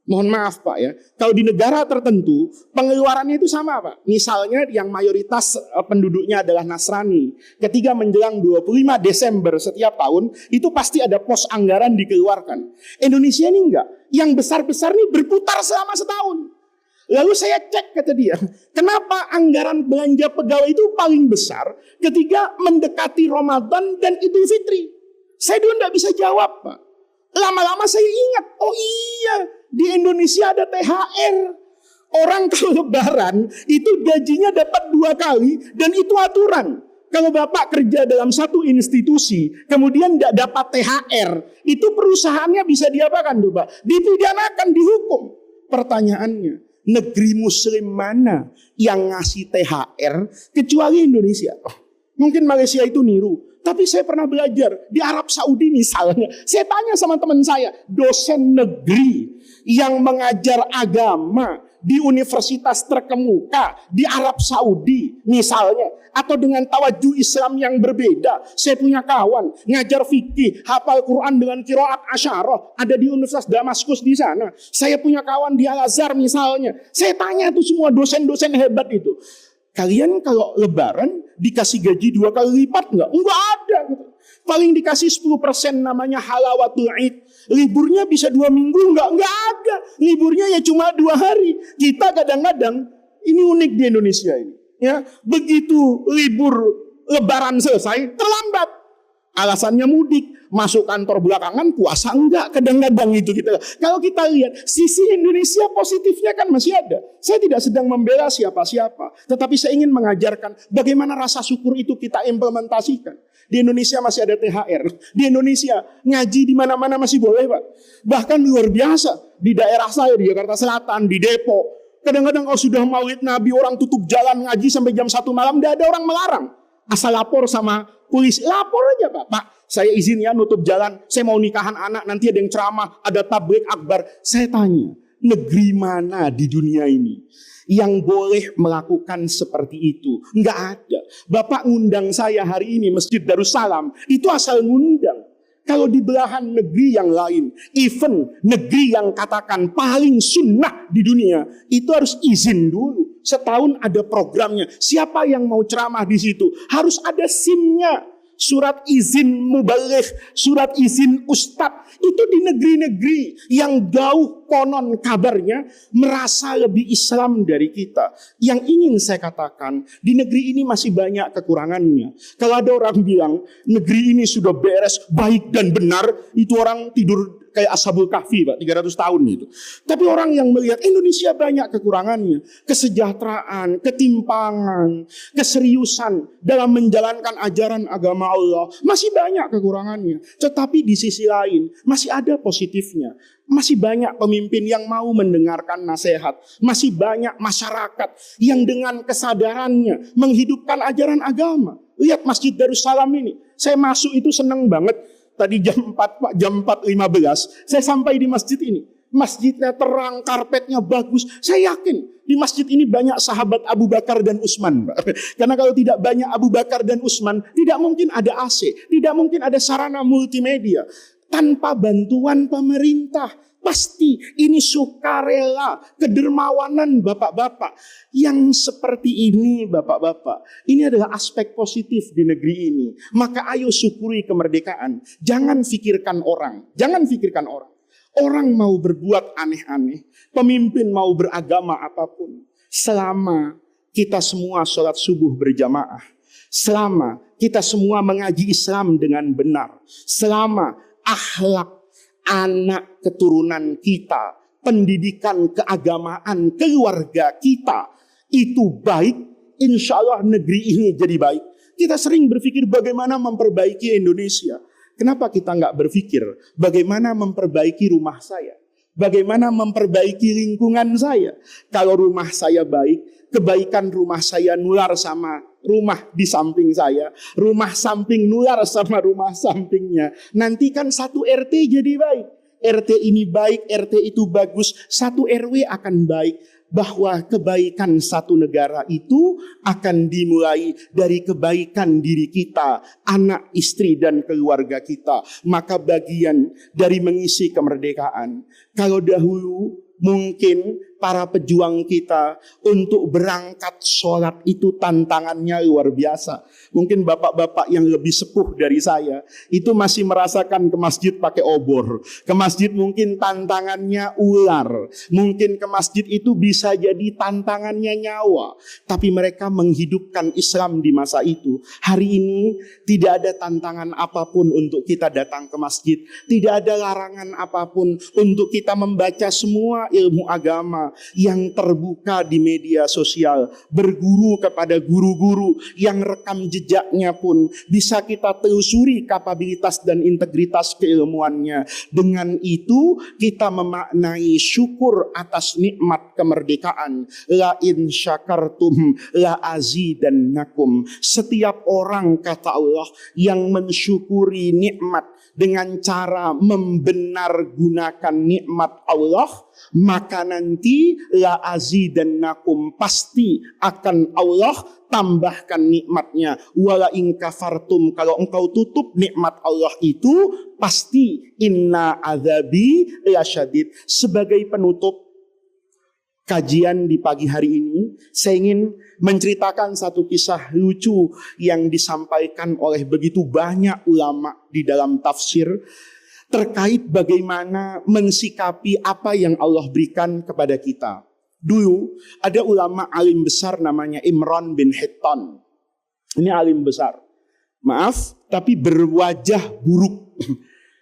Mohon maaf Pak ya, kalau di negara tertentu pengeluarannya itu sama Pak. Misalnya yang mayoritas penduduknya adalah Nasrani. Ketika menjelang 25 Desember setiap tahun, itu pasti ada pos anggaran dikeluarkan. Indonesia ini enggak. Yang besar-besar ini berputar selama setahun. Lalu saya cek kata dia, kenapa anggaran belanja pegawai itu paling besar ketika mendekati Ramadan dan Idul Fitri? Saya dulu enggak bisa jawab Pak. Lama-lama saya ingat, oh iya, di Indonesia ada THR. Orang kalau lebaran itu gajinya dapat 2 kali dan itu aturan. Kalau Bapak kerja dalam satu institusi kemudian tidak dapat THR, itu perusahaannya bisa diapakan tuh Pak? Dipidanakan, dihukum. Pertanyaannya, negeri muslim mana yang ngasih THR kecuali Indonesia? Oh, mungkin Malaysia itu niru. Tapi saya pernah belajar di Arab Saudi misalnya. Saya tanya sama teman saya, dosen negeri yang mengajar agama di universitas terkemuka di Arab Saudi misalnya, atau dengan tawajuh Islam yang berbeda. Saya punya kawan ngajar fikih, hafal Quran dengan qiraat asyarah, ada di Universitas Damaskus di sana. Saya punya kawan di Al Azhar misalnya. Saya tanya tuh semua dosen-dosen hebat itu, kalian kalau lebaran dikasih gaji 2 kali lipat nggak? Nggak ada gitu. Paling dikasih 10% namanya halawatul id. Liburnya bisa 2 minggu, nggak ada. Liburnya ya cuma 2 hari. Kita kadang-kadang, ini unik di Indonesia ini. Ya, begitu libur lebaran selesai, terlambat. Alasannya mudik, masuk kantor belakangan, puasa enggak, kadang-kadang itu kita. Kalau kita lihat sisi Indonesia positifnya kan masih ada. Saya tidak sedang membela siapa-siapa, tetapi saya ingin mengajarkan bagaimana rasa syukur itu kita implementasikan. Di Indonesia masih ada THR. Di Indonesia ngaji di mana-mana masih boleh, Pak. Bahkan luar biasa di daerah saya di Jakarta Selatan, di Depok. Kadang-kadang kalau sudah Maulid Nabi orang tutup jalan ngaji sampai jam 1 malam, tidak ada orang melarang. Asal lapor sama polisi, lapor aja Pak, saya izin ya nutup jalan, saya mau nikahan anak, nanti ada yang ceramah, ada tabligh akbar. Saya tanya, negeri mana di dunia ini yang boleh melakukan seperti itu? Enggak ada. Bapak ngundang saya hari ini Masjid Darussalam, itu asal ngundang. Kalau di belahan negeri yang lain, even negeri yang katakan paling sunnah di dunia, itu harus izin dulu. Setahun ada programnya. Siapa yang mau ceramah di situ? Harus ada SIM-nya. Surat izin mubaligh, surat izin ustadz. Itu di negeri-negeri yang jauh konon kabarnya merasa lebih Islam dari kita. Yang ingin saya katakan, di negeri ini masih banyak kekurangannya. Kalau ada orang bilang negeri ini sudah beres, baik dan benar, itu orang tidur kayak Ashabul Kahfi, Pak, 300 tahun itu. Tapi orang yang melihat Indonesia banyak kekurangannya, kesejahteraan, ketimpangan, keseriusan dalam menjalankan ajaran agama Allah, masih banyak kekurangannya. Tetapi di sisi lain, masih ada positifnya. Masih banyak pemimpin yang mau mendengarkan nasihat. Masih banyak masyarakat yang dengan kesadarannya menghidupkan ajaran agama. Lihat Masjid Darussalam ini. Saya masuk itu senang banget. Tadi jam 4, Pak, jam 4.15, saya sampai di masjid ini. Masjidnya terang, karpetnya bagus. Saya yakin di masjid ini banyak sahabat Abu Bakar dan Utsman, Pak. Karena kalau tidak banyak Abu Bakar dan Utsman, tidak mungkin ada AC, tidak mungkin ada sarana multimedia. Tanpa bantuan pemerintah, pasti ini sukarela, kedermawanan bapak-bapak. Yang seperti ini bapak-bapak, ini adalah aspek positif di negeri ini. Maka ayo syukuri kemerdekaan. Jangan pikirkan orang, jangan pikirkan orang. Orang mau berbuat aneh-aneh, pemimpin mau beragama apapun. Selama kita semua sholat subuh berjamaah, selama kita semua mengaji Islam dengan benar, selama akhlak anak keturunan kita, pendidikan keagamaan keluarga kita itu baik, insya Allah negeri ini jadi baik. Kita sering berpikir bagaimana memperbaiki Indonesia. Kenapa kita nggak berpikir bagaimana memperbaiki rumah saya? Bagaimana memperbaiki lingkungan saya? Kalau rumah saya baik, kebaikan rumah saya nular sama rumah di samping saya. Rumah samping nular sama rumah sampingnya. Nanti kan satu RT jadi baik. RT ini baik, RT itu bagus. Satu RW akan baik. Bahwa kebaikan satu negara itu akan dimulai dari kebaikan diri kita, anak, istri, dan keluarga kita. Maka bagian dari mengisi kemerdekaan. Kalau dahulu mungkin para pejuang kita untuk berangkat sholat itu tantangannya luar biasa. Mungkin bapak-bapak yang lebih sepuh dari saya itu masih merasakan ke masjid pakai obor. Ke masjid mungkin tantangannya ular. Mungkin ke masjid itu bisa jadi tantangannya nyawa. Tapi mereka menghidupkan Islam di masa itu. Hari ini tidak ada tantangan apapun untuk kita datang ke masjid. Tidak ada larangan apapun untuk kita membaca semua ilmu agama. kita yang terbuka di media sosial, berguru kepada guru-guru yang rekam jejaknya pun bisa kita telusuri kapabilitas dan integritas keilmuannya. Dengan itu kita memaknai syukur atas nikmat kemerdekaan. La in syakartum la azidannakum. Setiap orang, kata Allah, yang mensyukuri nikmat dengan cara membenar gunakan nikmat Allah, maka nanti la azidannakum, pasti akan Allah tambahkan nikmatnya. Wala in kafartum, kalau engkau tutup nikmat Allah itu, pasti inna azabi lasyadid. Sebagai penutup kajian di pagi hari ini, saya ingin menceritakan satu kisah lucu yang disampaikan oleh begitu banyak ulama di dalam tafsir terkait bagaimana mensikapi apa yang Allah berikan kepada kita. Dulu ada ulama alim besar namanya Imran bin Hittan. Ini alim besar. Maaf, tapi berwajah buruk.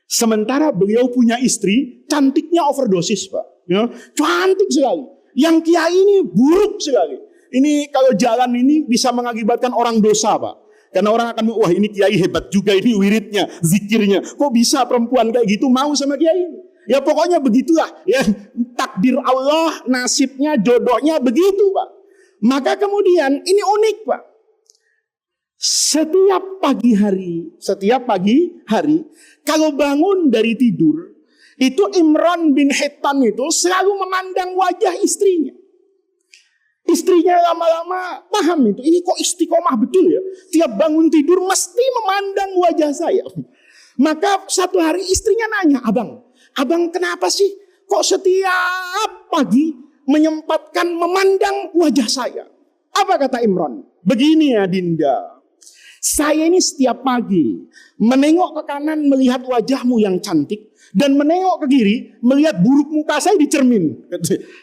Sementara beliau punya istri, cantiknya overdosis, Pak. Ya, cantik sekali. Yang kiai ini buruk sekali. Ini kalau jalan ini bisa mengakibatkan orang dosa, Pak. Karena orang akan, wah ini kiai hebat juga, ini wiridnya, zikirnya. Kok bisa perempuan kayak gitu mau sama kiai? Ya pokoknya begitulah. Ya, takdir Allah, nasibnya, jodohnya begitu, Pak. Maka kemudian ini unik, Pak. Setiap pagi hari, kalau bangun dari tidur, itu Imran bin Hittan itu selalu memandang wajah istrinya. Istrinya lama-lama paham itu. Ini kok istiqomah betul ya. Tiap bangun tidur mesti memandang wajah saya. Maka satu hari istrinya nanya, Abang kenapa sih kok setiap pagi menyempatkan memandang wajah saya? Apa kata Imran? Begini ya Dinda. Saya ini setiap pagi menengok ke kanan melihat wajahmu yang cantik. Dan menengok ke kiri, melihat buruk muka saya di cermin.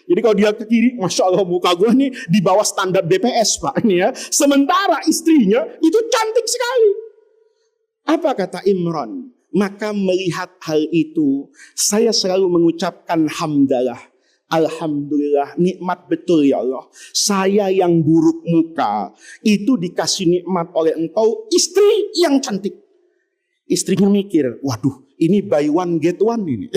Jadi kalau dia ke kiri, Masya Allah muka gue nih di bawah standar BPS, Pak. Ini ya. Sementara istrinya itu cantik sekali. Apa kata Imran? Maka melihat hal itu, saya selalu mengucapkan hamdalah. Alhamdulillah, nikmat betul ya Allah. Saya yang buruk muka, itu dikasih nikmat oleh engkau, istri yang cantik. Istrinya mikir, waduh, ini buy one get one ini.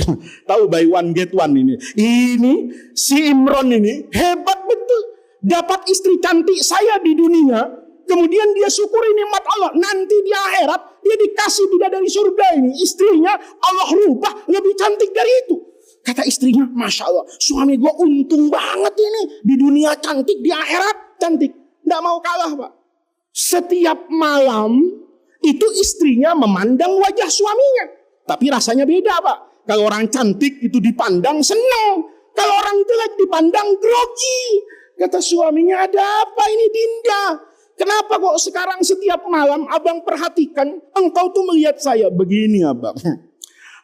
Tahu buy one get one ini. Ini si Imran ini hebat betul. Dapat istri cantik saya di dunia. Kemudian dia syukuri nikmat Allah. Nanti di akhirat dia dikasih bidadari surga ini. Istrinya Allah rubah lebih cantik dari itu. Kata istrinya, Masya Allah, suami gue untung banget ini. Di dunia cantik, di akhirat cantik. Nggak mau kalah, Pak. Setiap malam itu istrinya memandang wajah suaminya. Tapi rasanya beda, Pak. Kalau orang cantik itu dipandang senang. Kalau orang jelek dipandang grogi. Kata suaminya, ada apa ini Dinda? Kenapa kok sekarang setiap malam abang perhatikan, engkau tuh melihat saya begini abang.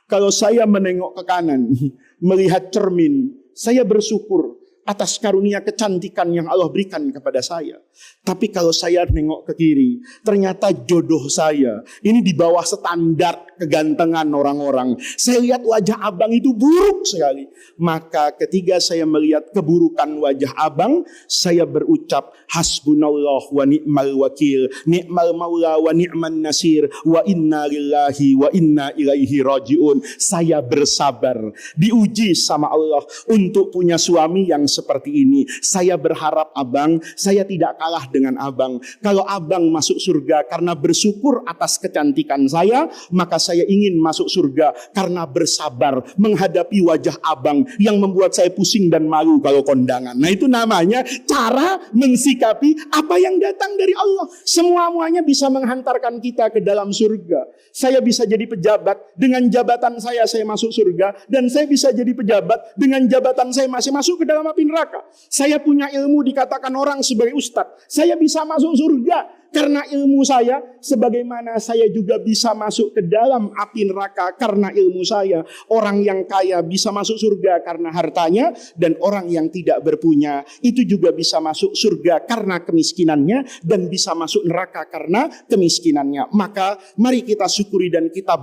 Kalau saya menengok ke kanan, melihat cermin, saya bersyukur atas karunia kecantikan yang Allah berikan kepada saya. Tapi kalau saya nengok ke kiri, ternyata jodoh saya ini di bawah standar kegantengan orang-orang. Saya lihat wajah abang itu buruk sekali. Maka ketika saya melihat keburukan wajah abang, saya berucap hasbunallah wa ni'mal wakil, ni'mal maula wa ni'man nasir, wa inna lillahi wa inna ilaihi rajiun. Saya bersabar, diuji sama Allah untuk punya suami yang seperti ini. Saya berharap abang, saya tidak kalah dengan abang. Kalau abang masuk surga karena bersyukur atas kecantikan saya, maka saya ingin masuk surga karena bersabar menghadapi wajah abang yang membuat saya pusing dan malu kalau kondangan. Nah itu namanya cara mensikapi apa yang datang dari Allah. Semua-muanya bisa menghantarkan kita ke dalam surga. Saya bisa jadi pejabat, dengan jabatan saya masuk surga. Dan saya bisa jadi pejabat, dengan jabatan saya masih masuk ke dalam api neraka. Saya punya ilmu, dikatakan orang sebagai ustadz, saya bisa masuk surga. karena ilmu saya, sebagaimana saya juga bisa masuk ke dalam api neraka karena ilmu saya. Orang yang kaya bisa masuk surga karena hartanya, dan orang yang tidak berpunya itu juga bisa masuk surga karena kemiskinannya, dan bisa masuk neraka karena kemiskinannya. Maka mari kita syukuri dan kita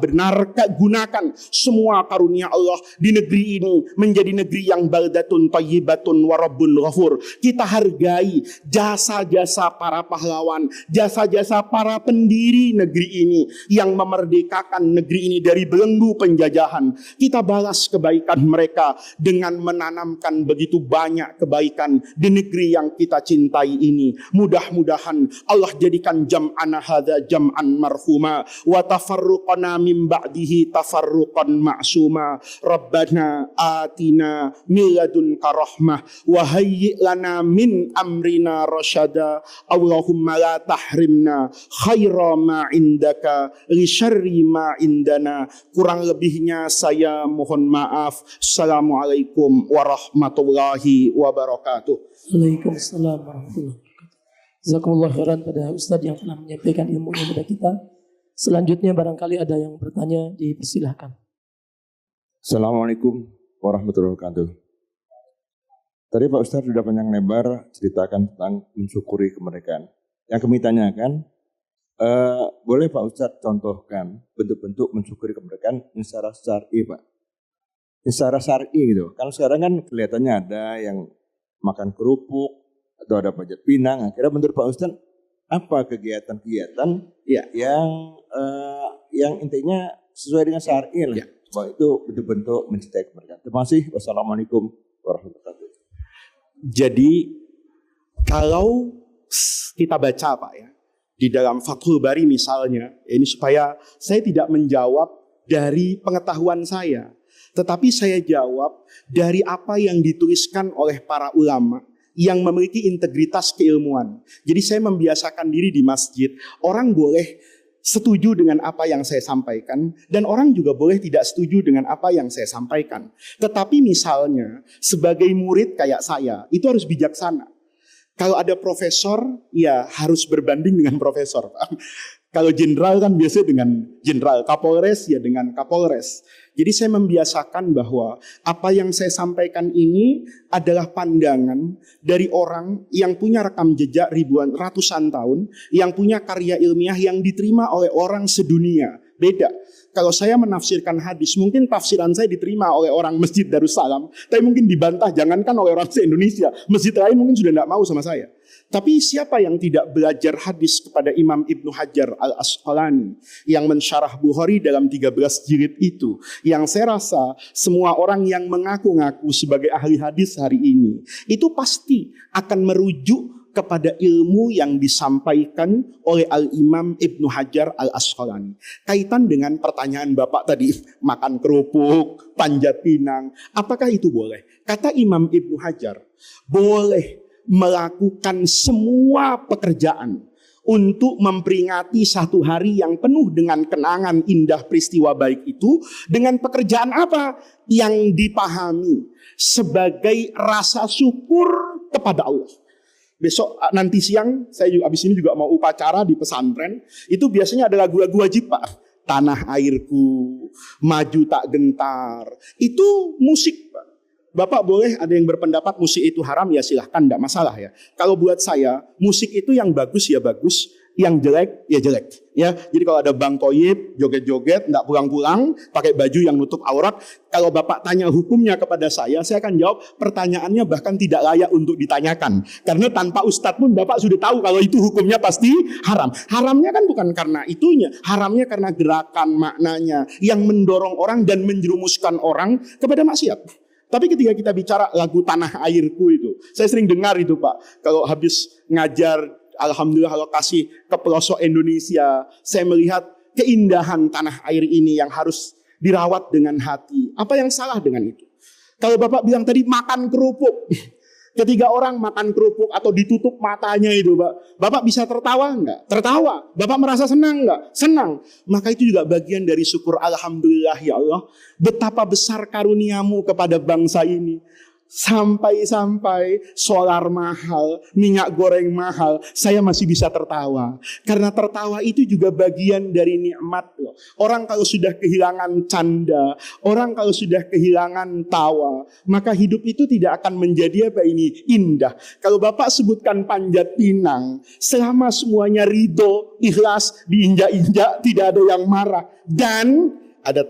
gunakan semua karunia Allah di negeri ini menjadi negeri yang baldatun thayyibatun wa rabbun ghafur. Kita hargai jasa-jasa para pahlawan, jasa-jasa para pendiri negeri ini yang memerdekakan negeri ini dari belenggu penjajahan. Kita balas kebaikan mereka dengan menanamkan begitu banyak kebaikan di negeri yang kita cintai ini. Mudah-mudahan Allah jadikan jam'ana hadza jam'an marhuma wa tafarruqana min ba'dihi tafarruqan ma'suma. Rabbana atina min ladunka rahmah wa hayyi' lana min amrina rasyada. Allahumma la tahrimna khaira ma indaka li syarri ma indana. Kurang lebihnya saya mohon maaf. Assalamualaikum warahmatullahi wabarakatuh. Waalaikumsalam warahmatullahi wabarakatuh. Jazakumullah khairan pada Ustadz yang telah menyampaikan ilmu kepada kita. Selanjutnya barangkali ada yang bertanya, dipersilahkan. Assalamualaikum warahmatullahi wabarakatuh. Tadi Pak Ustadz sudah panjang lebar ceritakan tentang mensyukuri kemerdekaan. Yang kami tanyakan, boleh Pak Ustadz contohkan bentuk-bentuk mensyukuri kemerdekaan secara syar'i, Pak? Secara syar'i gitu. Kalau sekarang kan kelihatannya ada yang makan kerupuk atau ada pajak pinang. Akhirnya menurut Pak Ustadz, apa kegiatan-kegiatan yang intinya sesuai dengan syar'i lah? Bahwa itu bentuk-bentuk mencintai kemerdekaan. Terima kasih. Wassalamualaikum warahmatullahi wabarakatuh. Jadi kalau kita baca Pak ya, di dalam Fathul Bari misalnya, ini supaya saya tidak menjawab dari pengetahuan saya, tetapi saya jawab dari apa yang dituliskan oleh para ulama yang memiliki integritas keilmuan. Jadi saya membiasakan diri di masjid, orang boleh setuju dengan apa yang saya sampaikan, dan orang juga boleh tidak setuju dengan apa yang saya sampaikan. Tetapi misalnya sebagai murid kayak saya, itu harus bijaksana. Kalau ada profesor, ya harus berbanding dengan profesor. Kalau jenderal kan biasanya dengan jenderal, Kapolres ya dengan Kapolres. Jadi saya membiasakan bahwa apa yang saya sampaikan ini adalah pandangan dari orang yang punya rekam jejak ratusan tahun, yang punya karya ilmiah yang diterima oleh orang sedunia. Beda. Kalau saya menafsirkan hadis, mungkin tafsiran saya diterima oleh orang Masjid Darussalam, tapi mungkin dibantah jangankan oleh orang se-Indonesia. Masjid lain mungkin sudah tidak mau sama saya. Tapi siapa yang tidak belajar hadis kepada Imam Ibnu Hajar Al-Asqalani yang mensyarah Bukhari dalam 13 jilid itu, yang saya rasa semua orang yang mengaku-ngaku sebagai ahli hadis hari ini, itu pasti akan merujuk kepada ilmu yang disampaikan oleh Al-Imam Ibnu Hajar Al-Asqalani. Kaitan dengan pertanyaan Bapak tadi, makan kerupuk, panjat pinang, apakah itu boleh? Kata Imam Ibnu Hajar, boleh melakukan semua pekerjaan untuk memperingati satu hari yang penuh dengan kenangan indah peristiwa baik itu dengan pekerjaan apa? Yang dipahami sebagai rasa syukur kepada Allah. Besok nanti siang saya juga habis ini juga mau upacara di pesantren. Itu biasanya ada lagu-lagu wajib Pak. Tanah airku, maju tak gentar. Itu musik Pak. Bapak boleh ada yang berpendapat musik itu haram, ya silahkan, tidak masalah ya. Kalau buat saya, musik itu yang bagus ya bagus, yang jelek ya jelek. Ya, jadi kalau ada Bang Toyib joget-joget, tidak pulang-pulang, pakai baju yang nutup aurat, kalau Bapak tanya hukumnya kepada saya akan jawab pertanyaannya bahkan tidak layak untuk ditanyakan. Karena tanpa Ustadz pun Bapak sudah tahu kalau itu hukumnya pasti haram. Haramnya kan bukan karena itunya, haramnya karena gerakan maknanya yang mendorong orang dan menjerumuskan orang kepada maksiat. Tapi ketika kita bicara lagu Tanah Airku itu, saya sering dengar itu Pak. Kalau habis ngajar, alhamdulillah kalau kasih ke pelosok Indonesia, saya melihat keindahan tanah air ini yang harus dirawat dengan hati. Apa yang salah dengan itu? Kalau Bapak bilang tadi makan kerupuk, ketiga orang makan kerupuk atau ditutup matanya itu Pak, Bapak bisa tertawa enggak? Tertawa. Bapak merasa senang enggak? Senang. Maka itu juga bagian dari syukur, alhamdulillah ya Allah, betapa besar karuniamu kepada bangsa ini. Sampai-sampai solar mahal, minyak goreng mahal, saya masih bisa tertawa. Karena tertawa itu juga bagian dari nikmat loh. Orang kalau sudah kehilangan canda, orang kalau sudah kehilangan tawa, maka hidup itu tidak akan menjadi indah. Kalau Bapak sebutkan Panjat Pinang, selama semuanya ridho, ikhlas, diinjak-injak, tidak ada yang marah. Dan ada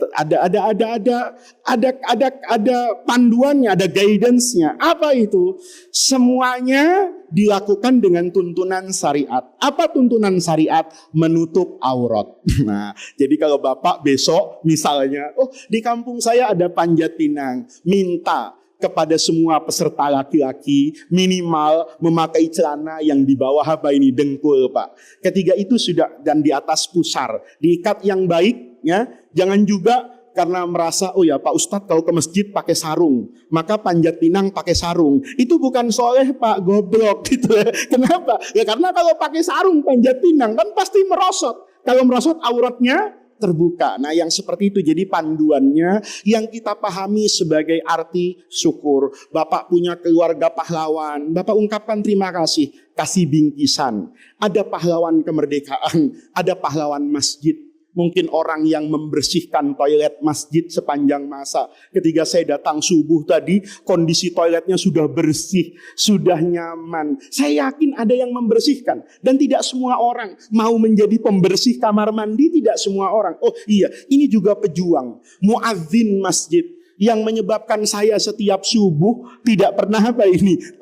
panduannya, ada guidance-nya. Apa itu? Semuanya dilakukan dengan tuntunan syariat. Apa tuntunan syariat? Menutup aurat. Nah, jadi kalau Bapak besok misalnya, di kampung saya ada Panjat Pinang, minta kepada semua peserta laki-laki minimal memakai celana yang di bawah dengkul, Pak. Ketiga itu sudah, dan di atas pusar, diikat yang baik. Ya, jangan juga karena merasa Pak Ustadz kalau ke masjid pakai sarung, maka Panjat Pinang pakai sarung. Itu bukan soleh Pak, goblok gitu. Kenapa? Ya karena kalau pakai sarung Panjat Pinang kan pasti merosot. Kalau merosot auratnya terbuka. Nah yang seperti itu jadi panduannya yang kita pahami sebagai arti syukur. Bapak punya keluarga pahlawan, Bapak ungkapkan terima kasih, kasih bingkisan. Ada pahlawan kemerdekaan, ada pahlawan masjid. Mungkin orang yang membersihkan toilet masjid sepanjang masa. Ketika saya datang subuh tadi, kondisi toiletnya sudah bersih, sudah nyaman. Saya yakin ada yang membersihkan. Dan tidak semua orang mau menjadi pembersih kamar mandi, tidak semua orang. Oh iya, ini juga pejuang. Muadzin masjid. Yang menyebabkan saya setiap subuh tidak pernah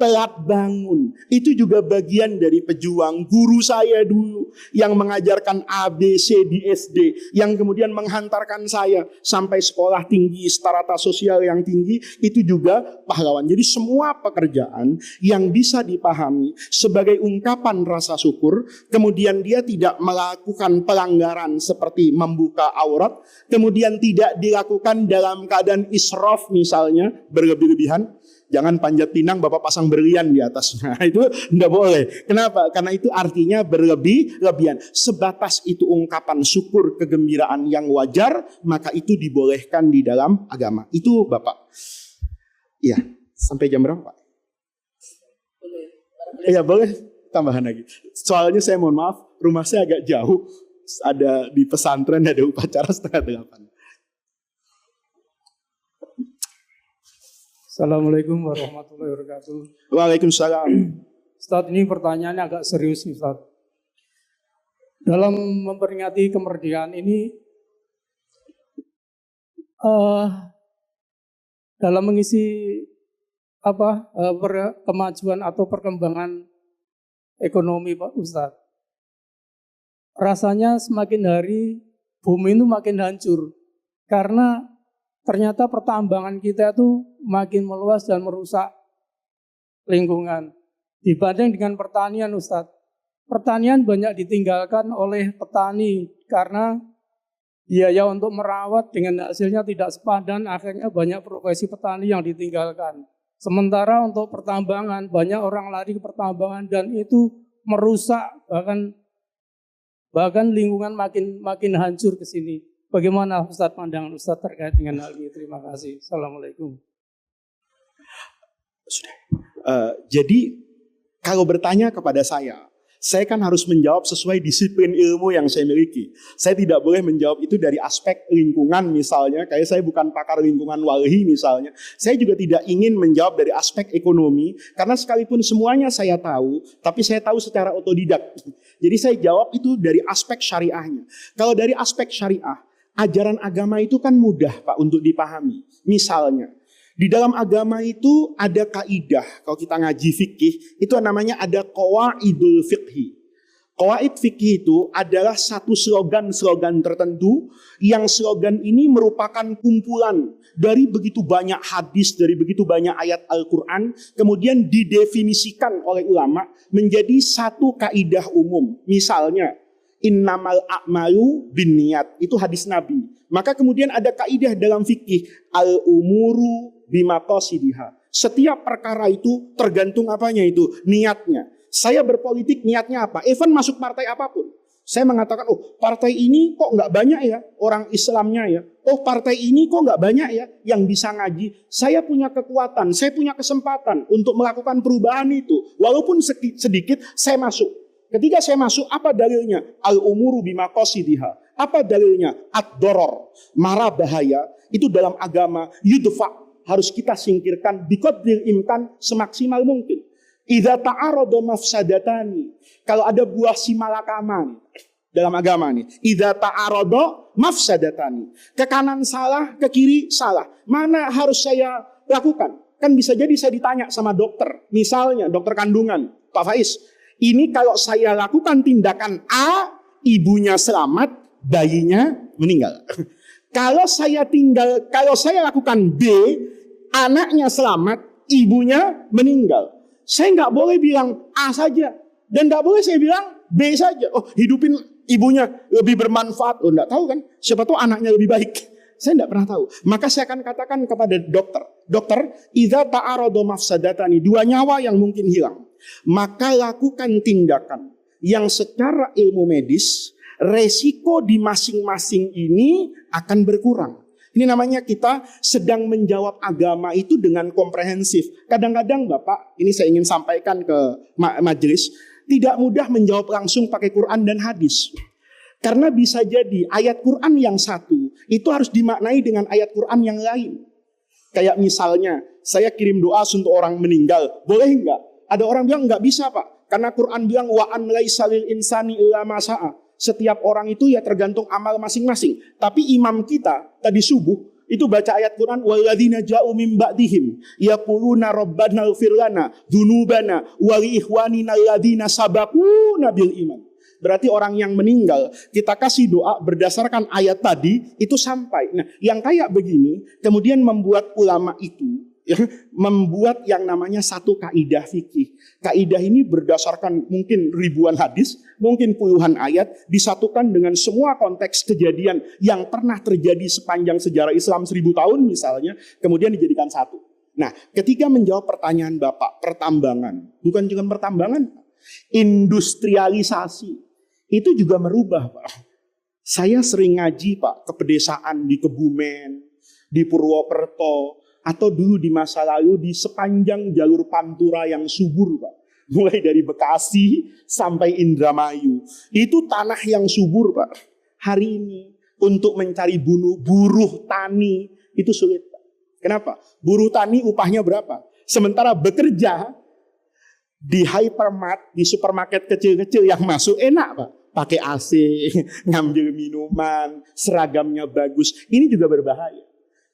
telat bangun. Itu juga bagian dari pejuang. Guru saya dulu yang mengajarkan ABC di SD, yang kemudian menghantarkan saya sampai sekolah tinggi, strata sosial yang tinggi, itu juga pahlawan. Jadi semua pekerjaan yang bisa dipahami sebagai ungkapan rasa syukur, kemudian dia tidak melakukan pelanggaran seperti membuka aurat, kemudian tidak dilakukan dalam keadaan israf misalnya, berlebih-lebihan. Jangan Panjat Pinang Bapak pasang berlian di atasnya. Itu tidak boleh. Kenapa? Karena itu artinya berlebih-lebihan. Sebatas itu ungkapan syukur, kegembiraan yang wajar, maka itu dibolehkan di dalam agama. Itu Bapak. Iya, sampai jam berapa Pak? Iya boleh tambahan lagi. Soalnya saya mohon maaf, rumah saya agak jauh. Ada di pesantren, ada upacara 7:30. Assalamualaikum warahmatullahi wabarakatuh. Waalaikumsalam. Ustadz, ini pertanyaannya agak serius nih Ustadz. Dalam memperingati kemerdekaan ini, dalam mengisi kemajuan atau perkembangan ekonomi Pak Ustadz, rasanya semakin hari bumi itu makin hancur karena ternyata pertambangan kita itu makin meluas dan merusak lingkungan. Dibanding dengan pertanian Ustadz. Pertanian banyak ditinggalkan oleh petani karena biaya untuk merawat dengan hasilnya tidak sepadan. Akhirnya banyak profesi petani yang ditinggalkan. Sementara untuk pertambangan banyak orang lari ke pertambangan dan itu merusak bahkan lingkungan makin hancur ke sini. Bagaimana Ustadz pandangan Ustadz terkait dengan hal ini? Terima kasih. Assalamualaikum. Jadi kalau bertanya kepada saya kan harus menjawab sesuai disiplin ilmu yang saya miliki. Saya tidak boleh menjawab itu dari aspek lingkungan misalnya. Kayak saya bukan pakar lingkungan walhi misalnya. Saya juga tidak ingin menjawab dari aspek ekonomi. Karena sekalipun semuanya saya tahu, tapi saya tahu secara otodidak. Jadi saya jawab itu dari aspek syariahnya. Kalau dari aspek syariah, ajaran agama itu kan mudah Pak untuk dipahami. Misalnya, di dalam agama itu ada kaidah. Kalau kita ngaji fikih, itu namanya ada qawaidul fiqhi. Qawaid fikih itu adalah satu slogan-slogan tertentu, yang slogan ini merupakan kumpulan dari begitu banyak hadis, dari begitu banyak ayat Al-Quran, kemudian didefinisikan oleh ulama menjadi satu kaidah umum. Misalnya, innamal a'malu binniyat, itu hadis Nabi. Maka kemudian ada kaidah dalam fikih, al-umuru bimaqasidiha. Setiap perkara itu tergantung apanya itu, niatnya. Saya berpolitik niatnya apa? Even masuk partai apapun. Saya mengatakan, oh partai ini kok nggak banyak ya orang Islamnya ya. Oh partai ini kok nggak banyak ya yang bisa ngaji. Saya punya kekuatan, saya punya kesempatan untuk melakukan perubahan itu. Walaupun sedikit, saya masuk. Ketika saya masuk, apa dalilnya? Al-umuru bima qasidiha. Apa dalilnya? Ad-doror, mara bahaya. Itu dalam agama, yudfa. Harus kita singkirkan, biqadril imkan semaksimal mungkin. Idza ta'arada mafsadatani. Kalau ada buah simalakama nih, dalam agama nih, idza ta'arada mafsadatani. Ke kanan salah, ke kiri salah. Mana harus saya lakukan? Kan bisa jadi saya ditanya sama dokter, misalnya dokter kandungan, Pak Faiz, ini kalau saya lakukan tindakan A, ibunya selamat, bayinya meninggal. Kalau saya lakukan B, anaknya selamat, ibunya meninggal. Saya nggak boleh bilang A saja. Dan nggak boleh saya bilang B saja. Oh, hidupin ibunya lebih bermanfaat. Oh, nggak tahu kan. Siapa tahu anaknya lebih baik. Saya nggak pernah tahu. Maka saya akan katakan kepada dokter. Dokter, idza ta'arada mafsadatani. 2 nyawa yang mungkin hilang. Maka lakukan tindakan yang secara ilmu medis, resiko di masing-masing ini akan berkurang. Ini namanya kita sedang menjawab agama itu dengan komprehensif. Kadang-kadang Bapak, ini saya ingin sampaikan ke majelis, tidak mudah menjawab langsung pakai Quran dan hadis. Karena bisa jadi ayat Quran yang satu, itu harus dimaknai dengan ayat Quran yang lain. Kayak misalnya, saya kirim doa untuk orang meninggal, boleh enggak? Ada orang bilang enggak bisa Pak. Karena Quran bilang, wa'an laisa lil insani illa ma sa'a. Setiap orang itu ya tergantung amal masing-masing. Tapi imam kita tadi subuh itu baca ayat Quran, walladzina ja'u min ba'dihim yaquluna rabbana ighfir lana dzunubana wa li ikhwanina alladzina sabaquna bil iman. Berarti orang yang meninggal kita kasih doa berdasarkan ayat tadi itu sampai. Nah, yang kayak begini kemudian membuat ulama itu membuat yang namanya satu kaidah fikih. Kaidah ini berdasarkan mungkin ribuan hadis, mungkin puluhan ayat, disatukan dengan semua konteks kejadian yang pernah terjadi sepanjang sejarah Islam 1000 tahun misalnya, kemudian dijadikan satu. Nah, ketika menjawab pertanyaan Bapak, pertambangan, bukan cuma pertambangan, industrialisasi, itu juga merubah Pak. Saya sering ngaji Pak, ke pedesaan di Kebumen, di Purwokerto, atau dulu di masa lalu di sepanjang jalur Pantura yang subur Pak. Mulai dari Bekasi sampai Indramayu. Itu tanah yang subur Pak. Hari ini untuk mencari buruh tani itu sulit Pak. Kenapa? Buruh tani upahnya berapa? Sementara bekerja di hypermart, di supermarket kecil-kecil yang masuk enak Pak. Pakai AC, ngambil minuman, seragamnya bagus. Ini juga berbahaya.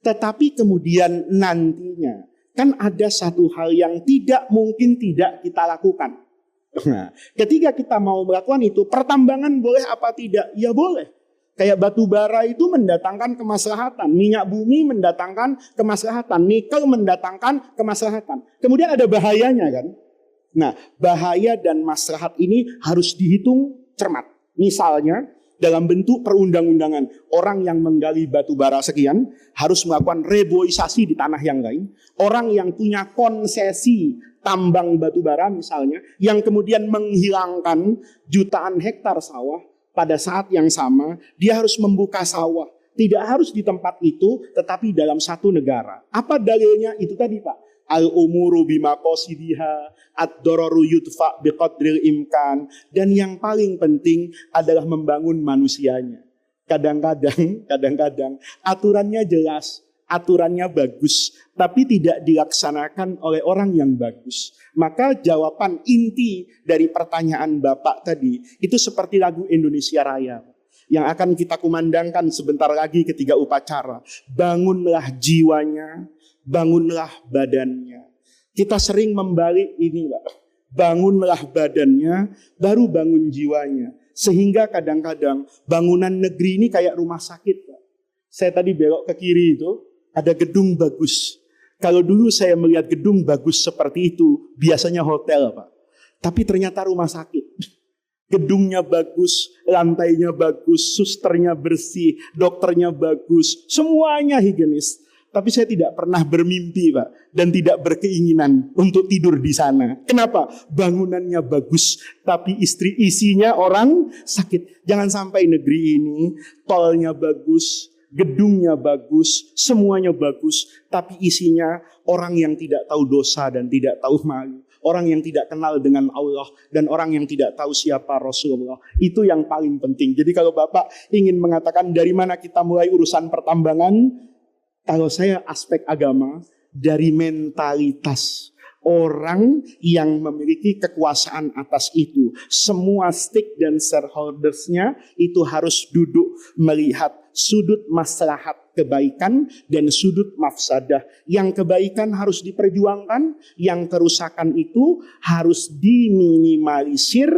Tetapi kemudian nantinya kan ada satu hal yang tidak mungkin tidak kita lakukan. Nah, ketika kita mau melakukan itu, pertambangan boleh apa tidak? Ya boleh. Kayak batu bara itu mendatangkan kemaslahatan, minyak bumi mendatangkan kemaslahatan, nikel mendatangkan kemaslahatan. Kemudian ada bahayanya kan? Nah, bahaya dan maslahat ini harus dihitung cermat. Misalnya dalam bentuk perundang-undangan, orang yang menggali batu bara sekian harus melakukan reboisasi di tanah yang lain. Orang yang punya konsesi tambang batu bara misalnya, yang kemudian menghilangkan jutaan hektar sawah, pada saat yang sama dia harus membuka sawah. Tidak harus di tempat itu, tetapi dalam satu negara. Apa dalilnya? Itu tadi Pak. Al-umuru bima qasidiha, ad-dararu yudfa biqadril imkan. Dan yang paling penting adalah membangun manusianya. Kadang-kadang aturannya jelas, aturannya bagus, tapi tidak dilaksanakan oleh orang yang bagus. Maka jawaban inti dari pertanyaan Bapak tadi, itu seperti lagu Indonesia Raya yang akan kita kumandangkan sebentar lagi ketika upacara. Bangunlah jiwanya, bangunlah badannya. Kita sering membalik ini Pak. Bangunlah badannya, baru bangun jiwanya. Sehingga kadang-kadang bangunan negeri ini kayak rumah sakit Pak. Saya tadi belok ke kiri itu, ada gedung bagus. Kalau dulu saya melihat gedung bagus seperti itu, biasanya hotel Pak. Tapi ternyata rumah sakit. Gedungnya bagus, lantainya bagus, susternya bersih, dokternya bagus, semuanya higienis. Tapi saya tidak pernah bermimpi, Pak, dan tidak berkeinginan untuk tidur di sana. Kenapa? Bangunannya bagus, tapi isinya orang sakit. Jangan sampai negeri ini tolnya bagus, gedungnya bagus, semuanya bagus, tapi isinya orang yang tidak tahu dosa dan tidak tahu malu. Orang yang tidak kenal dengan Allah dan orang yang tidak tahu siapa Rasulullah. Itu yang paling penting. Jadi kalau Bapak ingin mengatakan dari mana kita mulai urusan pertambangan, kalau saya aspek agama, dari mentalitas orang yang memiliki kekuasaan atas itu. Semua stake dan shareholdersnya itu harus duduk melihat sudut maslahat kebaikan dan sudut mafsadah. Yang kebaikan harus diperjuangkan, yang kerusakan itu harus diminimalisir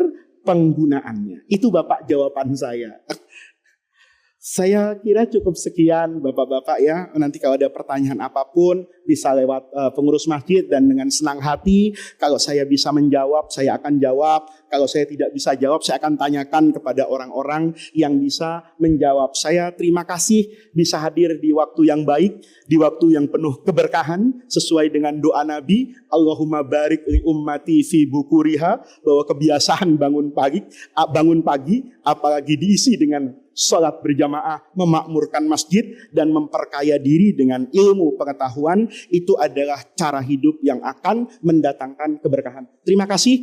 penggunaannya. Itu Bapak jawaban saya. Saya kira cukup sekian Bapak-Bapak ya. Nanti kalau ada pertanyaan apapun bisa lewat pengurus masjid, dan dengan senang hati kalau saya bisa menjawab, saya akan jawab. Kalau saya tidak bisa jawab, saya akan tanyakan kepada orang-orang yang bisa menjawab. Saya terima kasih bisa hadir di waktu yang baik, di waktu yang penuh keberkahan sesuai dengan doa Nabi, Allahumma barik li ummati fi bukuriha, bahwa kebiasaan bangun pagi apalagi diisi dengan sholat berjamaah, memakmurkan masjid, dan memperkaya diri dengan ilmu pengetahuan, itu adalah cara hidup yang akan mendatangkan keberkahan. Terima kasih.